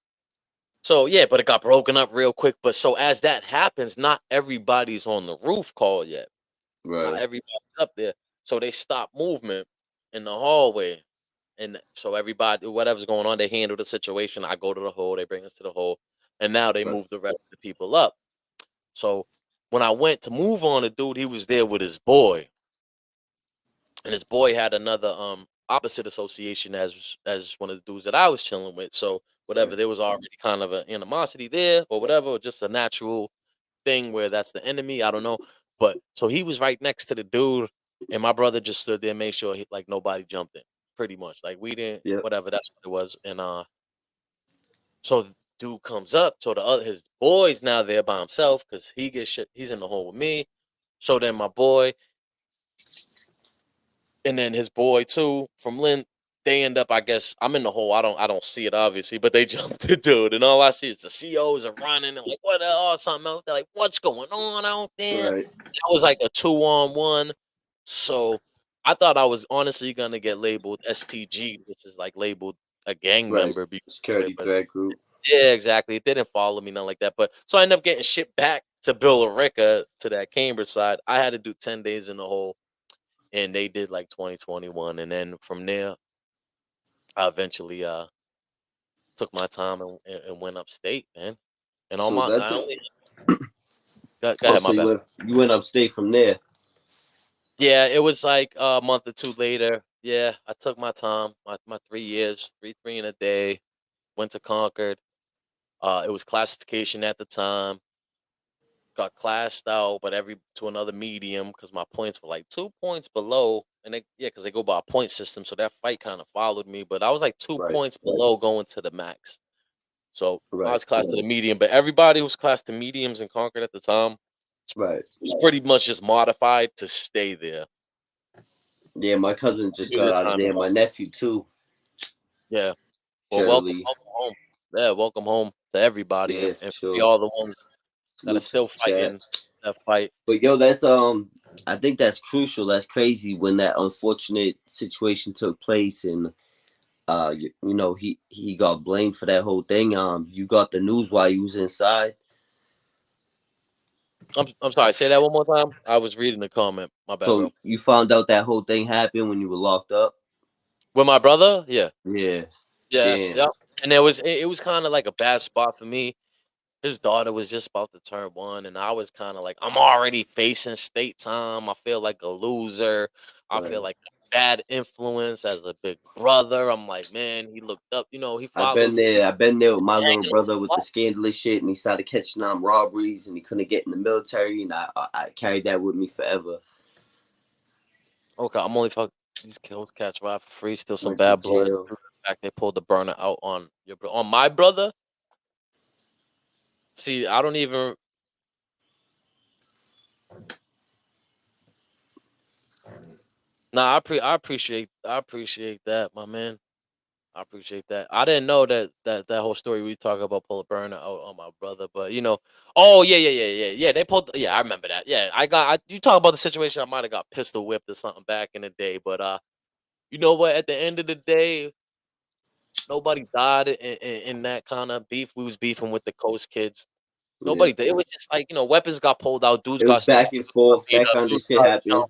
so yeah, but it got broken up real quick. But so as that happens, not everybody's on the roof call yet. Not right. everybody's up there. So they stop movement in the hallway. And so everybody, whatever's going on, they handle the situation. I go to the hole, they bring us to the hole, and now they Right. move the rest of the people up. So when I went to move on the dude, he was there with his boy, and his boy had another opposite association as one of the dudes that I was chilling with. So whatever, Right. there was already kind of an animosity there, or whatever, or just a natural thing where that's the enemy. I don't know, but so he was right next to the dude, and my brother just stood there, made sure like nobody jumped in. Pretty much, like we didn't, Yep. whatever. That's what it was, and so the dude comes up, so the other his boy's now there by himself because he gets shit. He's in the hole with me. So then my boy, and then his boy too from Lynn, they end up. I guess I'm in the hole. I don't see it obviously, but they jump the dude, and all I see is the COs are running and like what something else. They're like, what's going on out there? Right. That was like a 2-on-1. So I thought I was honestly gonna get labeled STG, which is like labeled a gang Right. member. Security But threat group. yeah, exactly. It didn't follow me, nothing like that. But so I ended up getting shipped back to Billerica to that Cambridge side. I had to do 10 days in the hole, and they did like 2021. And then from there, I eventually took my time and went upstate, man. And all So my that's I it. only go Oh, ahead, so my bad. you went upstate from there. Yeah, it was like a month or two later. Yeah, I took my time, my 3 years, three and a day. Went to Concord. It was classification at the time. Got classed out, but every to another medium because my points were like 2 points below, and because they go by a point system, so that fight kind of followed me. But I was like two Right. points below going to the max, so I Right. was classed to the medium. But everybody who was classed to mediums in Concord at the time Right. was pretty much just modified to stay there. Yeah, my cousin just Knew got the out of time there. was My up. nephew too. Yeah, well, Trying to welcome, leave. welcome home. Yeah, welcome home to everybody, Yeah, and for sure. all the ones that are Salute to still the chat. fighting that fight. But yo, that's I think that's crucial. That's crazy when that unfortunate situation took place, and you know, he got blamed for that whole thing. You got the news while you was inside. I'm sorry. Say that one more time. I was reading the comment. My bad, So bro. you found out that whole thing happened when you were locked up. With my brother, yeah, Yeah. yeah, Damn. yeah. And it was kind of like a bad spot for me. His daughter was just about to turn 1, and I was kind of like, I'm already facing state time. I feel like a loser. I feel Right. like a bad influence as a big brother. I'm like, man, he looked up. He I've been followed me, there. I've been there with my little hanging brother with on the scandalous shit, and he started catching on robberies, and he couldn't get in the military, and I carried that with me forever. Okay, I'm only fuck these kills cats ride for free. Still some Went to bad blood. jail. The fact they pulled the burner out on on my brother. See, I don't even. Nah, I appreciate that, my man. I appreciate that. I didn't know that whole story we talk about pull a burner out on my brother, but oh yeah. They pulled. Yeah, I remember that. Yeah, you talk about the situation. I might have got pistol whipped or something back in the day, but you know what? At the end of the day, nobody died in that kind of beef. We was beefing with the Coast kids. Yeah. Nobody did. It was just like weapons got pulled out, dudes It was got stabbed, back and dudes got forth. beat That up, kind of dudes shit got happened.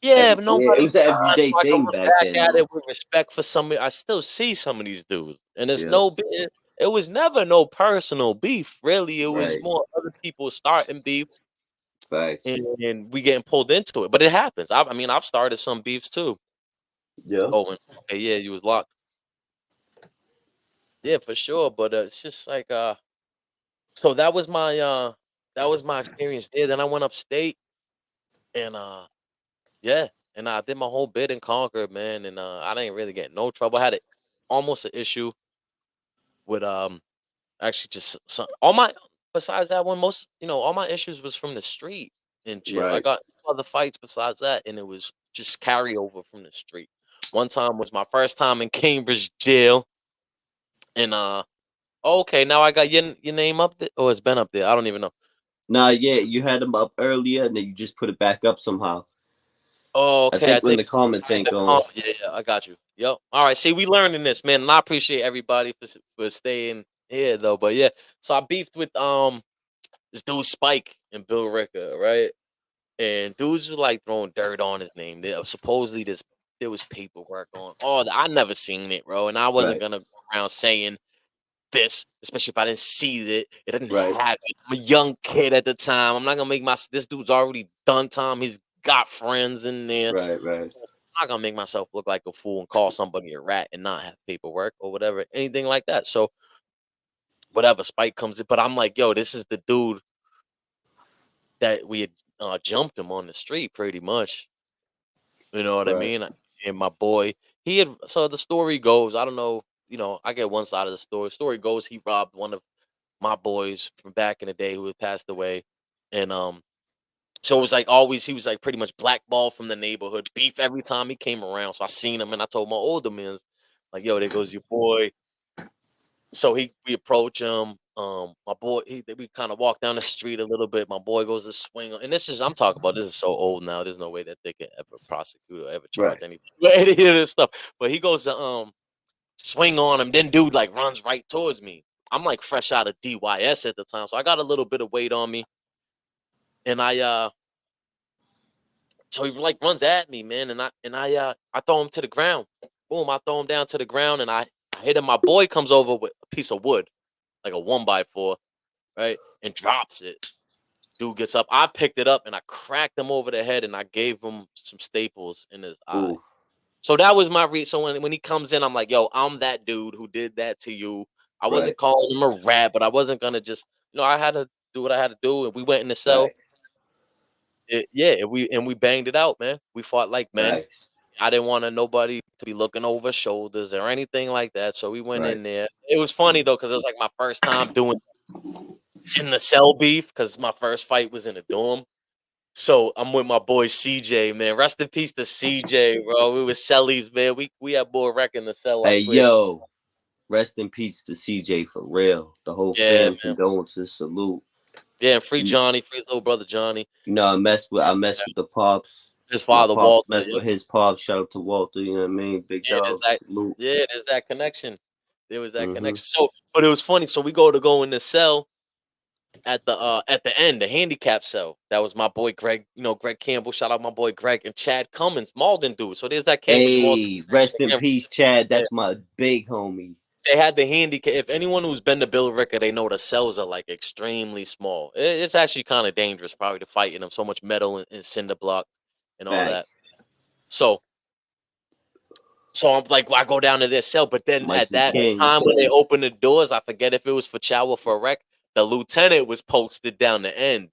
yeah, but Yeah, it nobody was an died. everyday So I can thing look back back then, at though. it with respect for somebody. I still see some of these dudes, and it's Yeah. no. It was never no personal beef. Really, it was Right. more other people starting beef, Facts. and we getting pulled into it. But it happens. I mean, I've started some beefs too. Yeah. Oh, okay, yeah, you was locked. Yeah, for sure. But it's just like so that was my experience there. Then I went upstate and yeah, and I did my whole bid in Concord, man, and I didn't really get in no trouble. I had almost an issue with actually just some all my besides that one most all my issues was from the street in jail. I Right. got other fights besides that, and it was just carryover from the street. One time was my first time in Cambridge jail, and okay, now I got your name up there, or it's been up there. I don't even know. Nah, yeah, you had them up earlier, and then you just put it back up somehow. Oh, I okay, I think when think the comments ain't the going. yeah, I got you. Yep. All right. See, we learning this, man, and I appreciate everybody for staying here though. But yeah, so I beefed with this dude Spike and Bill Ricker, right? And dudes were like throwing dirt on his name. Supposedly there was paperwork on. Oh, I never seen it, bro, and I wasn't Right. gonna go around saying this, especially if I didn't see it. It didn't Right. happen. I'm a young kid at the time. I'm not gonna make this dude's already done time. He's got friends in there. Right. Right. I'm not gonna make myself look like a fool and call somebody a rat and not have paperwork or whatever, anything like that. So whatever, Spike comes in, but I'm like, yo, this is the dude that we had jumped him on the street, pretty much. You know what I Right. mean? And my boy, he had. So the story goes, I don't know. I get one side of the story. Story goes, he robbed one of my boys from back in the day who had passed away, and so it was like always he was like pretty much blackballed from the neighborhood. Beef every time he came around. So I seen him and I told my older man, like, yo, there goes your boy. So we approach him. My boy, we kind of walk down the street a little bit. My boy goes to swing, and I'm talking about this is so old now. There's no way that they can ever prosecute or ever charge Right. anything for any of this stuff. But he goes to swing on him. Then dude like runs right towards me. I'm like fresh out of DYS at the time, so I got a little bit of weight on me, and so he like runs at me, man, and I throw him to the ground. Boom! I throw him down to the ground, and I hit him. My boy comes over with a piece of wood, like a 1x4, right, and drops it. Dude gets up. I picked it up and I cracked him over the head, and I gave him some staples in his eye. Ooh. So that was my read. So when he comes in, I'm like, yo, I'm that dude who did that to you. I wasn't Right. calling him a rat, but I wasn't gonna just, I had to do what I had to do, and we went in the cell. Facts. Yeah, and we banged it out, man. We fought like men. Facts. I didn't want nobody to be looking over shoulders or anything like that. So we went Right. in there. It was funny though, because it was like my first time doing in the cell beef, because my first fight was in a dorm. So I'm with my boy CJ, man. Rest in peace to CJ, bro. We were cellies, man. We had more wreck in the cell, I Hey, swear. yo. Rest in peace to CJ for real. The whole Yeah, fam man. condolences, salute. Yeah, and free You, Johnny, free his little brother Johnny. you know, I mess with the pops. His My father pops Walter. messed Yep. with his pops. Shout out to Walter. You know what I mean? Big Yeah, dog. Salute. there's that connection. There was that Mm-hmm. connection. So, but it was funny. So we go in the cell at the end, the handicap cell. That was my boy Greg, Greg Campbell. Shout out my boy Greg and Chad Cummins, Malden dude. So there's that Cambridge Malden Hey, connection rest in again. peace, Chad. Yeah. That's my big homie. They had the handicap. If anyone who's been to Bill Ricker, they know the cells are like extremely small. It's actually kind of dangerous, probably, to fight in them. So much metal and cinder block and all that. Facts. So I'm like, well, I go down to their cell, but then at Mikey that King. time when they opened the doors, I forget if it was for chow or for rec, the lieutenant was posted down the end,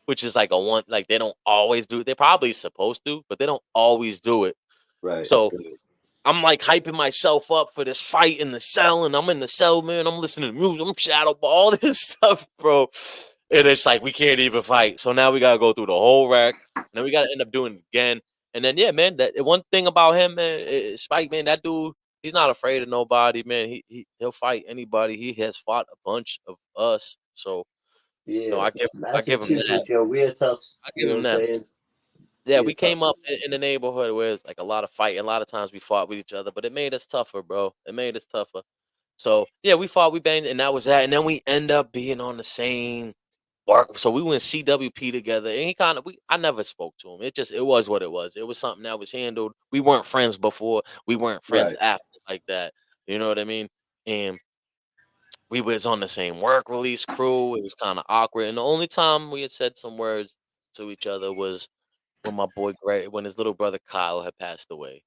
which is like like they don't always do it. They're probably supposed to, but they don't always do it. Right. So I'm like hyping myself up for this fight in the cell, and I'm in the cell, man. I'm listening to music, I'm shadow all this stuff, bro. And it's like we can't even fight. So now we gotta go through the whole rack, and then we gotta end up doing it again. And then yeah, man, that one thing about him, man, Spike, man, that dude, he's not afraid of nobody, man. He'll fight anybody. He has fought a bunch of us. So Yeah. I give him that. Massachusetts, yo, we're tough. I You give know him what I'm that. saying? Yeah, We're we tough. came up in the neighborhood where it's like a lot of fighting. A lot of times we fought with each other, but it made us tougher, bro. It made us tougher. So yeah, we fought, we banged, and that was that. And then we end up being on the same work. So we went CWP together, and I never spoke to him. It was what it was. It was something that was handled. We weren't friends before. We weren't friends Right. after, like that. You know what I mean? And we was on the same work release crew. It was kind of awkward. And the only time we had said some words to each other was when my boy Greg, when his little brother Kyle had passed away,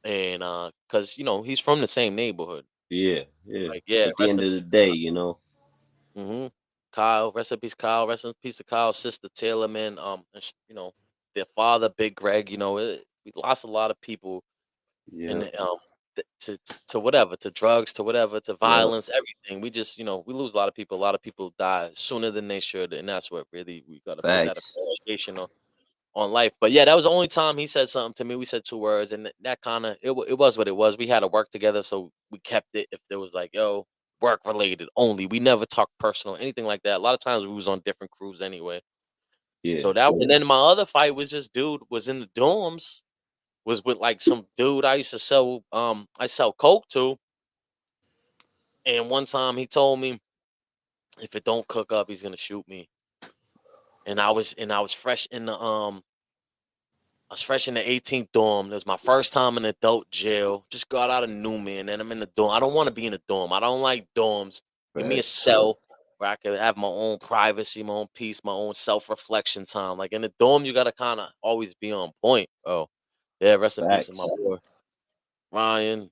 and cause he's from the same neighborhood. Yeah, yeah. Like, yeah, At the rest end in of the peace, day, Mm-hmm. Kyle, rest in peace, Kyle. Rest in peace to Kyle's sister Taylor, man. And their father, Big Greg. We lost a lot of people, yeah, and to whatever, to drugs, to whatever, to yeah. violence, everything. We just, we lose a lot of people. A lot of people die sooner than they should, and that's what really we got to put that Facts. appreciation on life. But yeah, that was the only time he said something to me. We said 2 words, and that kind of it was what it was. We had to work together, so we kept it. If there was like, yo, work related only, we never talked personal, anything like that. A lot of times we was on different crews anyway. Yeah, So and then my other fight was just dude was in the dorms, was with like some dude I used to sell coke to, and one time he told me if it don't cook up, he's gonna shoot me. And I was fresh in the I was fresh in the 18th dorm. It was my first time in adult jail. Just got out of Newman, and I'm in the dorm. I don't want to be in a dorm. I don't like dorms. Give me a facts. cell where I could have my own privacy, my own peace, my own self-reflection time. Like in the dorm, you gotta kind of always be on point. Oh, yeah. Rest in peace to my Facts. boy Ryan.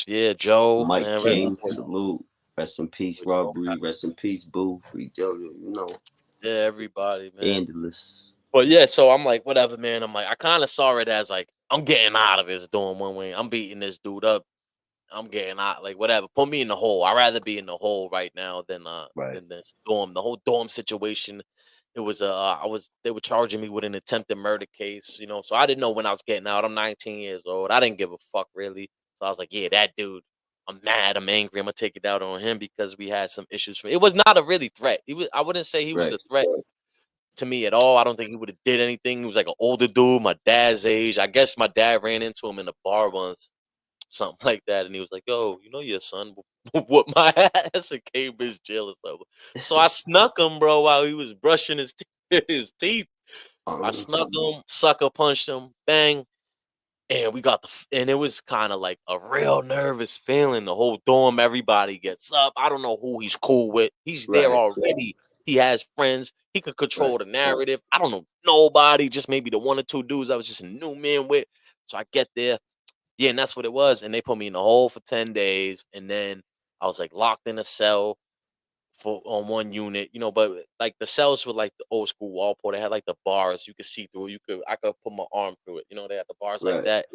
Yeah, Joe. Mike Man, rest King, in salute. Rest in peace, peace, Joe. Robbery. Rest in peace, Boo. Free JoJo. Yeah, everybody, man. Scandalous. But yeah, so I'm like, whatever, man. I'm like, I kind of saw it as like, I'm getting out of this dorm one way. I'm beating this dude up. I'm getting out, like whatever. Put me in the hole. I'd rather be in the hole right now Right, than this dorm. The whole dorm situation. It was they were charging me with an attempted murder case, So I didn't know when I was getting out. I'm 19 years old. I didn't give a fuck really. So I was like, yeah, that dude. I'm mad. I'm angry. I'm gonna take it out on him because we had some issues. It was not a really threat. I wouldn't say he was right, a threat to me at all. I don't think he would have did anything. He was like an older dude, my dad's age. I guess my dad ran into him in a bar once, something like that, and he was like, "Yo, your son whooped my ass in Cambridge jail and stuff." So I snuck him, bro, while he was brushing his teeth. I snuck him, sucker punched him, bang, and we got and it was kind of like a real nervous feeling. The whole dorm, everybody gets up. I don't know who he's cool with. He's there right, already. He has friends. He could right, control the narrative. I don't know nobody, just maybe the one or two dudes I was just a new man with. So I get there. Yeah, and that's what it was. And they put me in the hole for 10 days. And then I was like locked in a cell on one unit, but like the cells were like the old school Walpole. They had like the bars you could see through. I could put my arm through it. They had the bars like right. that.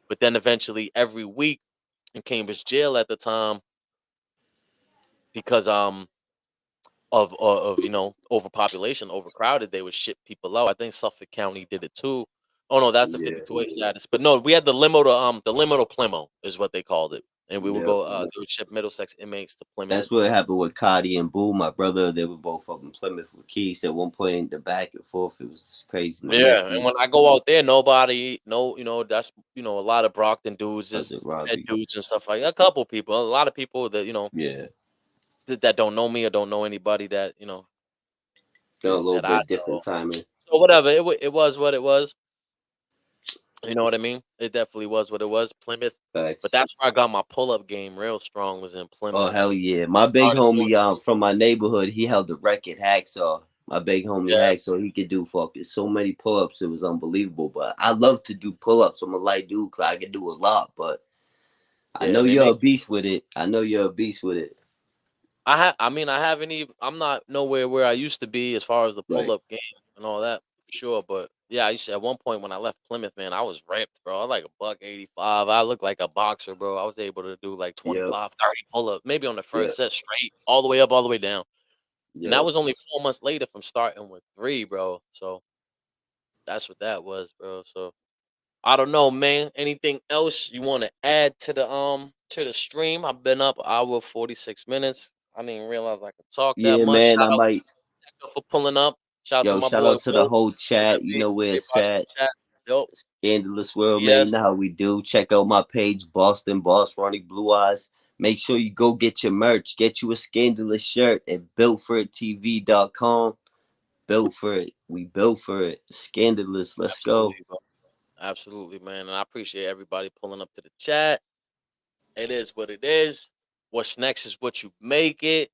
But then eventually every week in Cambridge jail at the time, because of overpopulation, overcrowded, they would ship people out. I think Suffolk County did it too. Oh no, that's the Yeah, 52A status. But no, we had the limo to Plymouth is what they called it. And we would yeah. go they would ship Middlesex inmates to Plymouth. That's what happened with Cotty and Boo, my brother. They were both up in Plymouth with Keys. At one point, the back and forth, it was just crazy. My Yeah, and nephew, when I go out there, nobody, no, that's a lot of Brockton dudes, cousin just Fed Robbie. dudes and stuff like that. A couple people, a lot of people that Yeah, that don't know me or don't know anybody that got a little that I bit different know. timing. So whatever, it was what it was. You know what I mean? It definitely was what it was. Plymouth, but Facts. that's where I got my pull up game real strong. Was in Oh Plymouth. hell yeah! I My big started doing, homie from my neighborhood, he held the record hacksaw. My big homie yeah, hacksaw, he could do fucking so many pull-ups, it was unbelievable. But I love to do pull-ups. I'm a light dude, cause I can do a lot. But I yeah, know and they you're a make. beast with it. I know you're a beast with it. I mean, I haven't even. I'm not nowhere where I used to be as far as the pull Right. up game and all that. For sure, but yeah, I used to, at one point when I left Plymouth, man, I was ripped, bro. I was like a buck 85. I looked like a boxer, bro. I was able to do like Yep. 25, 30 pull up, maybe on the Yep. first set straight, all the way up, all the way down. And that Yep. was only 4 months later from starting with 3, bro. So that's what that was, bro. So I don't know, man. Anything else you want to add to the stream? I've been up 1 hour 46 minutes. I didn't even realize I could talk that Yeah, much. man. Shout I out might. to Stecca for pulling up. Shout out to Yo, my shout boy out to the Will. whole You know what chat. I You mean? know where it's Everybody in at. the chat. Yo, Scandalous world, man. You know yes. how we do. Check out my page, Boston Boss, Ronnie Bluize. Make sure you go get your merch. Get you a scandalous shirt at builtfoриttv.com. Built for it. We built for it. Scandalous. Let's go. Absolutely, bro. Absolutely, man. And I appreciate everybody pulling up to the chat. It is what it is. What's next is what you make it.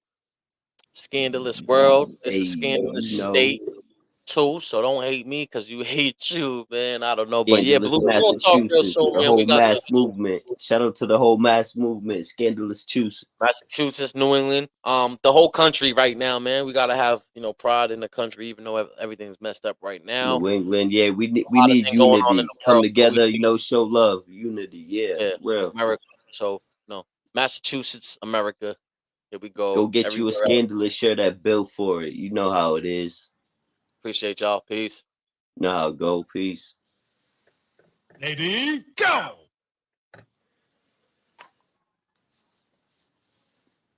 Scandalous world. It's Hey, a scandalous you know. state. too, so don't hate me because you hate you, man. I don't know, but yeah, Scandalous Blue, we're gonna talk real Massachusetts, soon, the man. We whole got to, mass movement. Shout out to the whole mass movement, Scandalous Massachusetts. Massachusetts, New England, the whole country right now, man. We gotta have pride in the country, even though everything's messed up right now. New England, yeah, we A we lot of need things going on in unity. the Come world, so we together, show love, unity. Yeah, yeah, real. America. So Massachusetts, America. Here we go. Go get you a Everywhere else. Scandalous shirt at Bill for it. You know how it is. Appreciate y'all. Peace. You know how it go. Peace. Lady, go!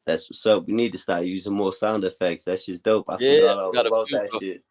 That's what's up. We need to start using more sound effects. That shit's dope. I Yeah, forgot all got a about few, that bro. shit.